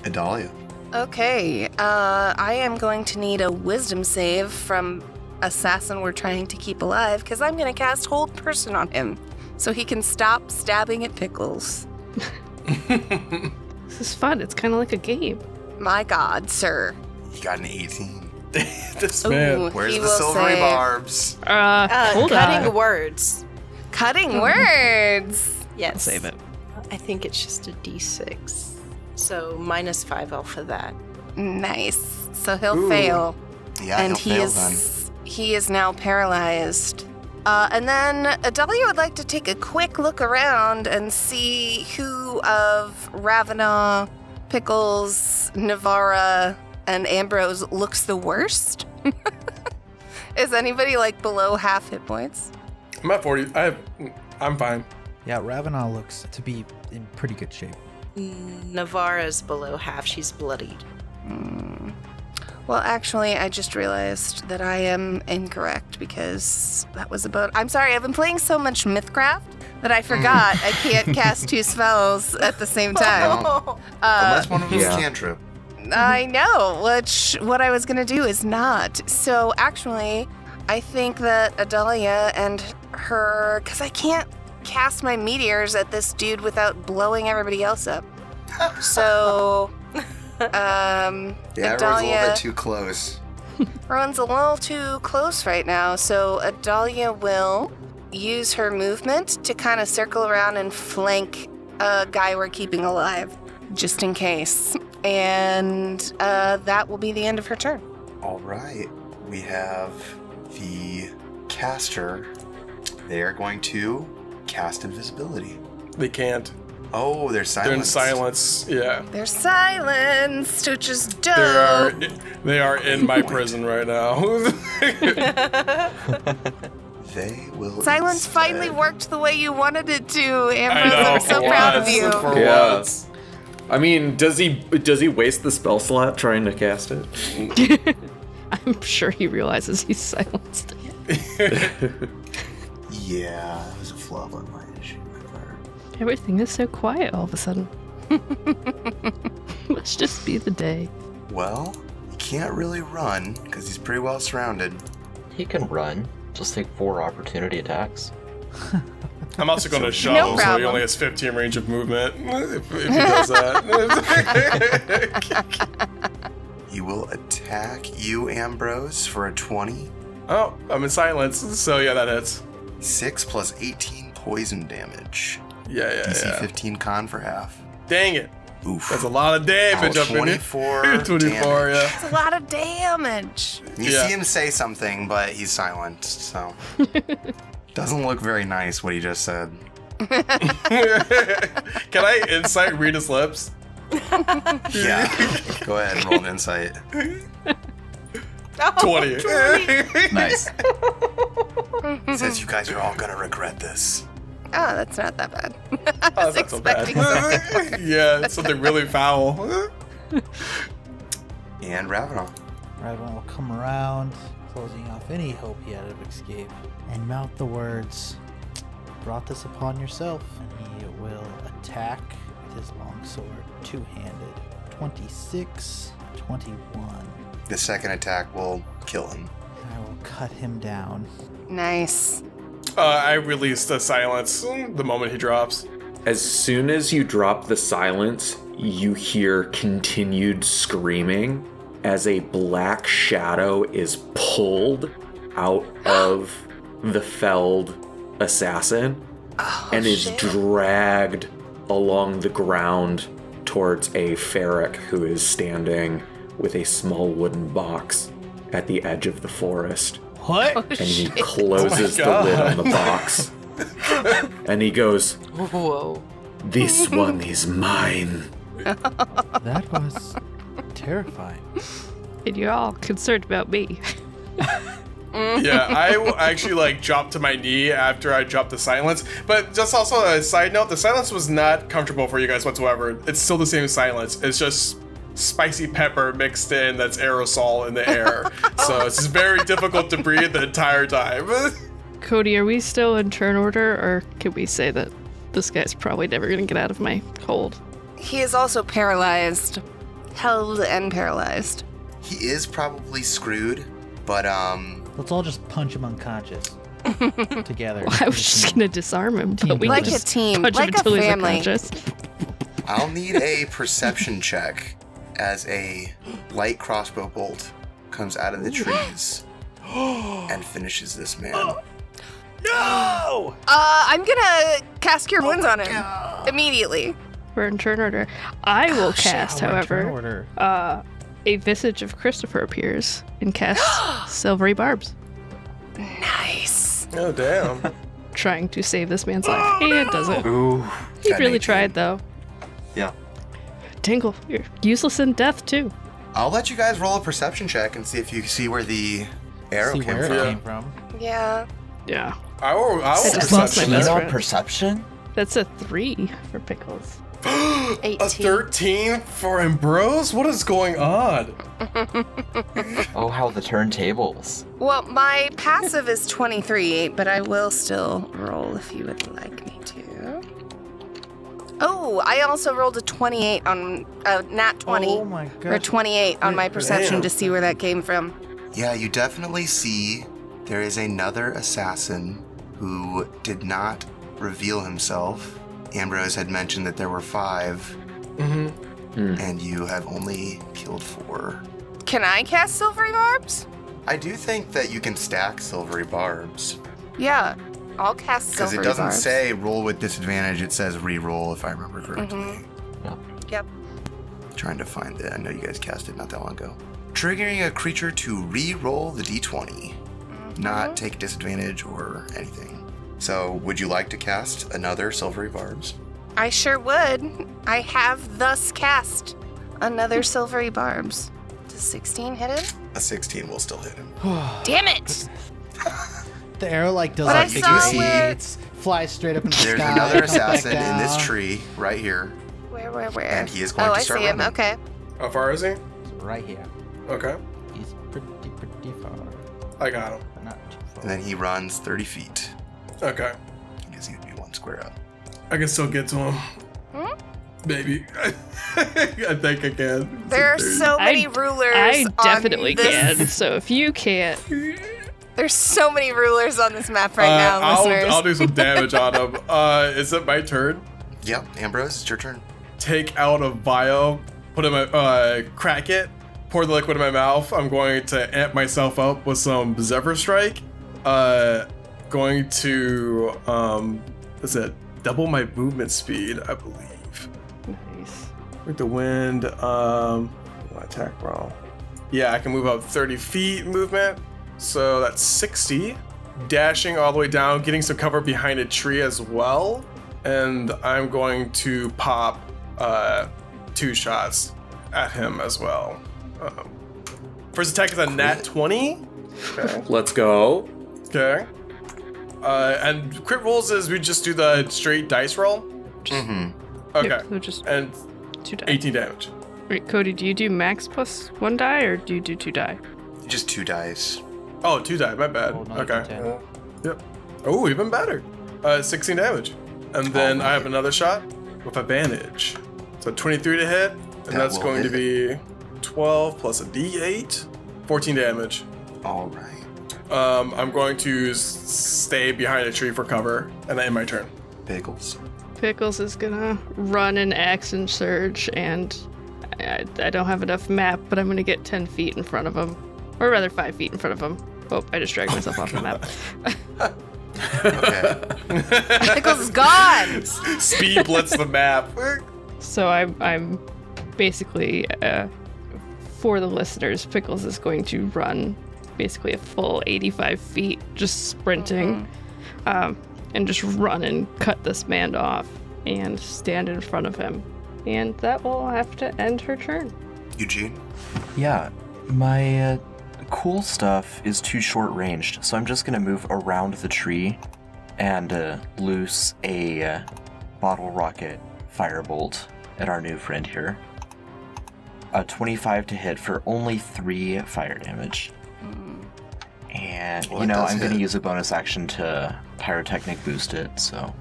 Adalia. Okay, I am going to need a wisdom save from assassin we're trying to keep alive, because I'm going to cast Hold Person on him so he can stop stabbing at Pickles. This is fun. It's kind of like a game. My god, sir. You got an 18. This man. Ooh, Where's he the will silvery say- barbs? Hold Cutting on. words. Cutting words. Yes. Save it. I think it's just a d6. So -5 off of that. Nice. So he'll Ooh. fail. Yeah, And he'll fail then. he is now paralyzed. And then Adalia would like to take a quick look around and see who of Ravana, Pickles, Navarra, and Ambrose looks the worst. Is anybody like below half hit points? I'm at 40. I'm fine. Yeah, Ravana looks to be in pretty good shape. Navarra's below half. She's bloodied. Well, actually, I just realized that I am incorrect because that was about... I'm sorry, I've been playing so much MythCraft that I forgot I can't cast 2 spells at the same time. Unless one of them is Yeah. cantrip. I know, what I was going to do is not. So actually, I think that Adalia and her... Because I can't cast my meteors at this dude without blowing everybody else up. So... Yeah, everyone's a Adalia... little bit too close. Everyone's a little too close right now, so Adalia will use her movement to kind of circle around and flank a guy we're keeping alive, just in case. And that will be the end of her turn. All right. We have the caster. They are going to cast invisibility. They can't. Oh, they're silenced. They're in silence. Yeah. They're silenced, which is dope. They are in my prison right now. They will. Silence instead- finally worked the way you wanted it to, I Ambrose. know, I'm so for proud of once, you. For Yeah. once. I mean, does he waste the spell slot trying to cast it? I'm sure he realizes he's silenced. Yeah, that was a flub on my issue. Everything is so quiet all of a sudden. Must just be the day. Well, he can't really run because he's pretty well surrounded. He can run. Just take 4 opportunity attacks. I'm also going to shove, No so he problem. only has 15 range of movement if he does that. He will attack you, Ambrose, for a 20. Oh, I'm in silence, so yeah, that hits. 6 plus 18 poison damage. Yeah. DC 15 con for half. Dang it. Oof. That's a lot of damage up in here. 24 24, damage. yeah. It's a lot of damage. You Yeah. see him say something, but he's silent, so. Doesn't look very nice what he just said. Can I insight read his lips? Yeah. Go ahead and roll an insight. 20. Nice. It says you guys are all gonna regret this. Oh, that's not that bad. I Oh, was that's not so bad. expecting something. Yeah, it's something really foul. And Ravenel. Raven will come around, closing off any hope he had of escape, and mouth the words, "Brought this upon yourself," and he will attack with his longsword, two-handed. 26, 21. The second attack will kill him. I will cut him down. Nice. I released the silence the moment he drops. As soon as you drop the silence, you hear continued screaming as a black shadow is pulled out of the felled assassin and is dragged along the ground towards a ferric who is standing with a small wooden box at the edge of the forest. What? And he closes the lid on the box. And he goes, Whoa. "This one is mine." That was terrifying. And you're all concerned about me. Yeah, I will actually drop to my knee after I drop the silence. But just also a side note, the silence was not comfortable for you guys whatsoever. It's still the same silence. It's just spicy pepper mixed in that's aerosol in the air. So it's just very difficult to breathe the entire time. Cody, are we still in turn order, or can we say that this guy's probably never going to get out of my hold? He is also paralyzed. Held and paralyzed. He is probably screwed, but Let's all just punch him unconscious together. Well, I was just going to disarm him, but we Like can a just team, punch him like a until he's family. unconscious. I'll need a perception check as a light crossbow bolt comes out of the trees and finishes this man. No! I'm gonna cast Cure Wounds on him immediately. We're in turn order. I will cast, Our turn however, order. a Visage of Christopher appears and casts Silvery Barbs, Nice. Oh, damn. trying to save this man's life. And it doesn't. Ooh. He Got really 19. tried, though. Yeah. Tingle, you're useless in death, too. I'll let you guys roll a perception check and see if you see where the arrow See came where from. it came from. Yeah. Yeah. I will just lost my perception best that. friend. Perception? That's a 3 for Pickles. A 18. 13 for Ambrose? What is going on? Oh, how the turntables. Well, my passive is 23, but I will still roll if you would like me to. Oh, I also rolled a 28 on nat 20. Oh my Or god. 28 on my perception Damn. to see where that came from. Yeah, you definitely see there is another assassin who did not reveal himself. Ambrose had mentioned that there were 5, and you have only killed 4. Can I cast Silvery Barbs? I do think that you can stack silvery barbs. Yeah, I'll cast Because Silvery it doesn't Barbs. say roll with disadvantage, it says re-roll, if I remember correctly. Yep. Trying to find it. I know you guys cast it not that long ago. Triggering a creature to re-roll the d20, not take disadvantage or anything. So, would you like to cast another silvery barbs? I sure would. I have thus cast another Silvery Barbs. Does 16 hit him? A 16 will still hit him. Damn it! The arrow does But I like big saw eights, flies straight up into the There's sky. another comes back assassin in this down. tree right here. Where? Where? And he is going to I start see him. running. Okay. How far is he? It's right here. Okay. He's pretty far, I got him. but not too far. And then he runs 30 feet. Okay. He just needs to be one square up. I can still get to him. Maybe. I think I can. There are so many rulers. I on definitely this. can. So if you can't, There's so many rulers on this map right now, listeners. I'll do some damage on him. Is it my turn? Yep, Ambrose, it's your turn. Take out a vial, put it in my, crack it, pour the liquid in my mouth. I'm going to amp myself up with some Zephyr Strike. Going to, is it double my movement speed, I believe. nice. With the wind, attack roll. Yeah, I can move up 30 feet movement. So that's 60. Dashing all the way down, getting some cover behind a tree as well. And I'm going to pop 2 shots at him as well. First attack is a nat 20. Okay. Let's go. Okay. And crit rolls is we just do the straight dice roll. Okay. Yep, so just And 2 die. 18 damage. Wait, Cody, do you do max plus 1 die or do you do 2 die? Just 2 dice. Oh, 2 die, my bad. Oh, no, Okay. 10. Yep. Oh, even better. 16 damage. And then I have another shot with advantage. So 23 to hit, and That that's will going to hit. be 12 plus a d8, 14 damage. All right. I'm going to stay behind a tree for cover, and then end my turn. Pickles. Pickles is gonna run an action surge, and I don't have enough map, but I'm gonna get 10 feet in front of him. Or rather 5 feet in front of him. Oh, I just dragged myself off the map. Okay. Pickles is gone. Speed blitz the map. So I'm basically, for the listeners, Pickles is going to run basically a full 85 feet, just sprinting, and just run and cut this man off and stand in front of him. And that will have to end her turn. Eugene? Yeah, my cool stuff is too short ranged, so I'm just gonna move around the tree and loose a bottle rocket firebolt at our new friend here. A 25 to hit for only 3 fire damage. And, Well, you that know, does I'm going to hit. use a bonus action to pyrotechnic boost it, so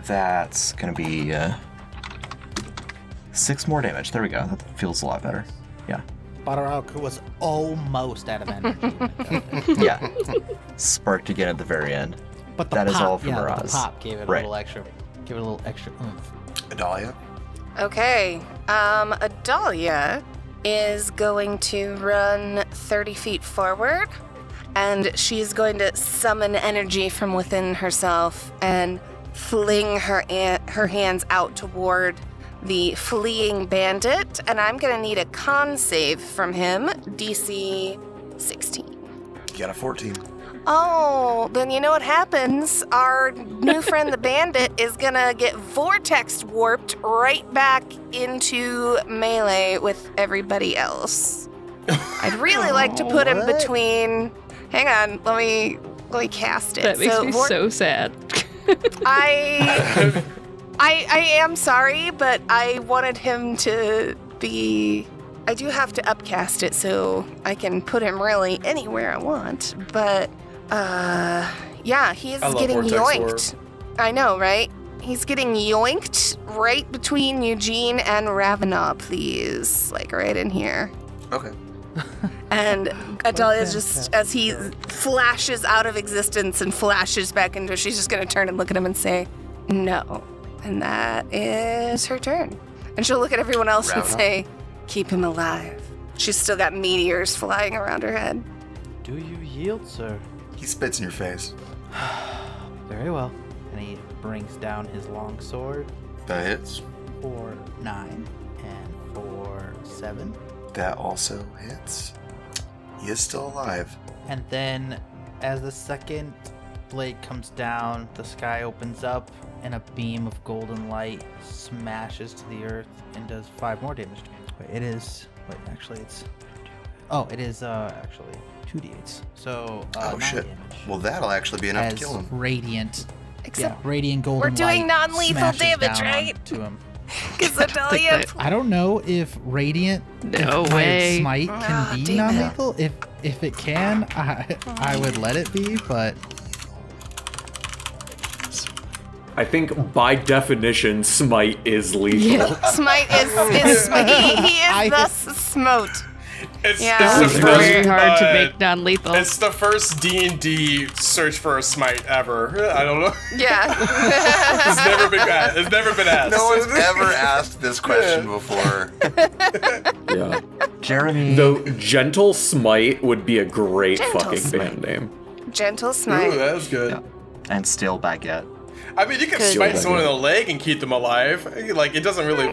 that's going to be 6 more damage. There we go. That feels a lot better. Yeah. Bottle rocket was almost out of energy. Yeah. Sparked again at the very end. But the That is pop, all from yeah, Miraz. the pop gave it Right. a little extra. Give it a little extra oomph. Adalia? Okay. Adalia is going to run 30 feet forward, and she's going to summon energy from within herself and fling her hands out toward the fleeing bandit, and I'm going to need a con save from him, DC 16. You got a 14. Oh, then you know what happens? Our new friend, the bandit, is gonna get vortex warped right back into melee with everybody else. I'd really like to put him What? between. Hang on, let me cast it. That makes me vor- so sad. I am sorry, but I wanted him to be. I do have to upcast it so I can put him really anywhere I want, but. Yeah, he's I love getting Vortex yoinked. I know, right? He's getting yoinked right between Eugene and Ravenna, please. Like, right in here. Okay. And Adalia's just, as he flashes out of existence and flashes back into, she's just gonna turn and look at him and say, no. And that is her turn. And she'll look at everyone else and Ravenna? say, keep him alive. She's still got meteors flying around her head. Do you yield, sir? He spits in your face. Very well. And he brings down his long sword That hits. for 9 and for 7. That also hits. He is still alive. And then, as the second blade comes down, the sky opens up, and a beam of golden light smashes to the earth and does 5 more damage to me. Wait, it is. Wait, actually, it's. Oh, it is actually 2d8s. So, 9 shit. damage. Well, that'll actually be enough as to kill him. radiant. Except Yeah, radiant golden we're doing light non-lethal smashes damage, down right? To him. Because Adalia. I don't know if Radiant No if way. Smite can be damn it. non-lethal. If it can, I would let it be, but I think by definition, smite is lethal. Yeah. Smite is he is thus smote. It's, Yeah. it's It's the very first, hard to make non-lethal. It's the first D&D search for a smite ever. I don't know. Yeah. It's never been asked. It's never been asked. No one's ever asked this question before. Yeah. Jeremy. Though gentle smite would be a great Gentle fucking Smite. band name. Gentle Ooh, smite. that was good. And Steel Baguette. I mean, you can Good. smite someone in the leg and keep them alive. Like, it doesn't really...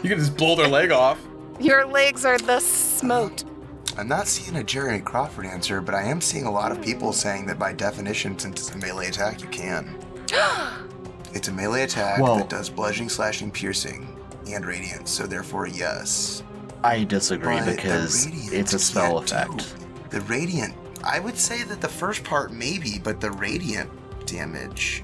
You can just blow their leg off. Your legs are thus smote. I'm not seeing a Jeremy Crawford answer, but I am seeing a lot of people saying that by definition, since it's a melee attack, you can. It's a melee attack Well- that does bludgeoning, slashing, piercing, and radiant, so therefore yes. I disagree But the because radiant it's a spell can't effect. do. The radiant, I would say that the first part maybe, but the radiant damage.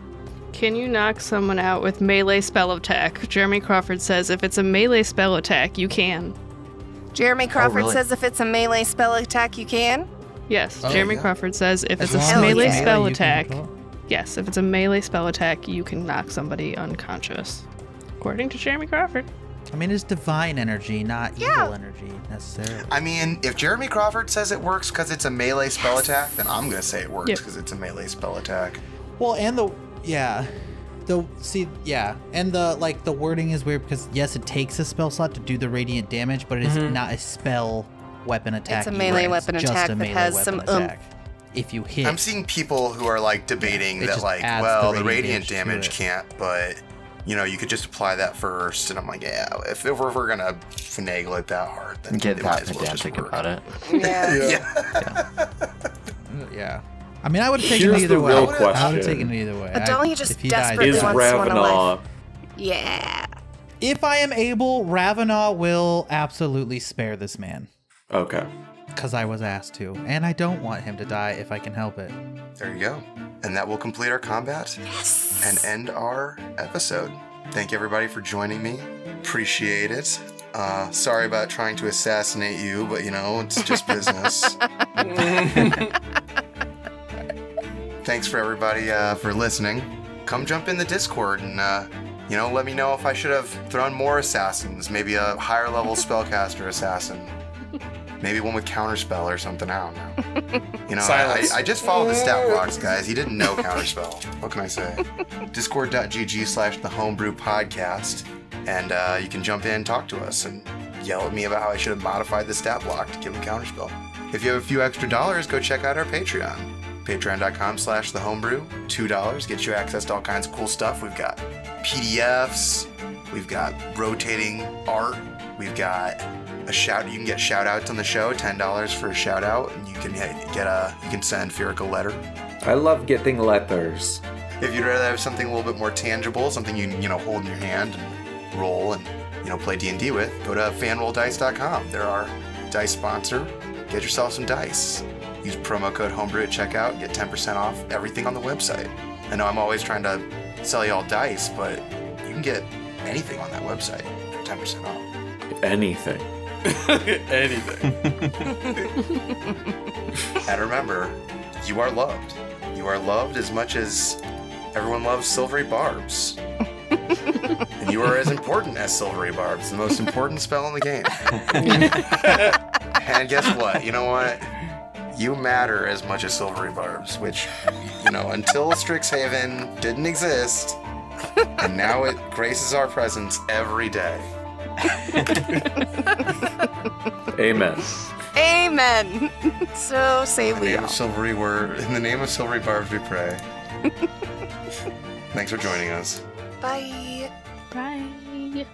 Can you knock someone out with melee spell attack? Jeremy Crawford says if it's a melee spell attack, you can. Jeremy Crawford really? says if it's a melee spell attack, you can. Yes, Oh, Jeremy yeah. Crawford says if as it's long a as melee yeah. spell you can attack, control. yes, if it's a melee spell attack, you can knock somebody unconscious. According to Jeremy Crawford. I mean, it's divine energy, not Yeah. evil energy necessarily. I mean, if Jeremy Crawford says it works because it's a melee spell attack, then I'm gonna say it works Yep. because it's a melee spell attack. Well, and and the wording is weird because yes, it takes a spell slot to do the radiant damage, but it is not a spell weapon attack. It's a melee either. weapon It's just attack a that melee has weapon some attack. If you hit, I'm seeing people who are like debating It that just like, adds well, the the radiant radiant damage to damage it. can't, but you know, you could just apply that first. And I'm like, yeah, if we're gonna finagle it that hard, then Get it might that as well just pedantic work. about it. Yeah. yeah. I mean, I would have taken Here's it either the way. real I would have question. taken it either way. Adalia just if he died, desperately Is wants one Ravenna... alive. Yeah. if I am able, Ravenna will absolutely spare this man. Okay. Because I was asked to. And I don't want him to die if I can help it. There you go. And that will complete our combat and end our episode. Thank you everybody for joining me. Appreciate it. Sorry about trying to assassinate you, but you know, it's just business. Thanks for everybody for listening. Come jump in the Discord and let me know if I should have thrown more assassins, maybe a higher level spellcaster assassin. Maybe one with counterspell or something, I don't know. You know, Silence. I just followed the stat blocks, guys. He didn't know counterspell. What can I say? Discord.gg/the Homebrew Podcast. And you can jump in and talk to us and yell at me about how I should have modified the stat block to give him counterspell. If you have a few extra dollars, go check out our Patreon. Patreon.com/the Homebrew. $2 gets you access to all kinds of cool stuff. We've got PDFs. We've got rotating art. We've got a shout. You can get shout outs on the show. $10 for a shout out, and you can you can send Furic a letter. I love getting letters. If you'd rather have something a little bit more tangible, something you hold in your hand and roll and play D&D with, go to fanrolldice.com. They're our dice sponsor. Get yourself some dice. Use promo code homebrew at checkout. Get 10% off everything on the website. I know I'm always trying to sell y'all dice, but you can get anything on that website for 10% off. Anything. Anything. And remember, you are loved. You are loved as much as everyone loves silvery barbs. And you are as important as silvery barbs, the most important spell in the game. And guess what? You know what? You matter as much as silvery barbs, which, until Strixhaven didn't exist, and now it graces our presence every day. Amen. Amen. So say In the we name all. of in the name of silvery barbs, we pray. Thanks for joining us. Bye. Bye.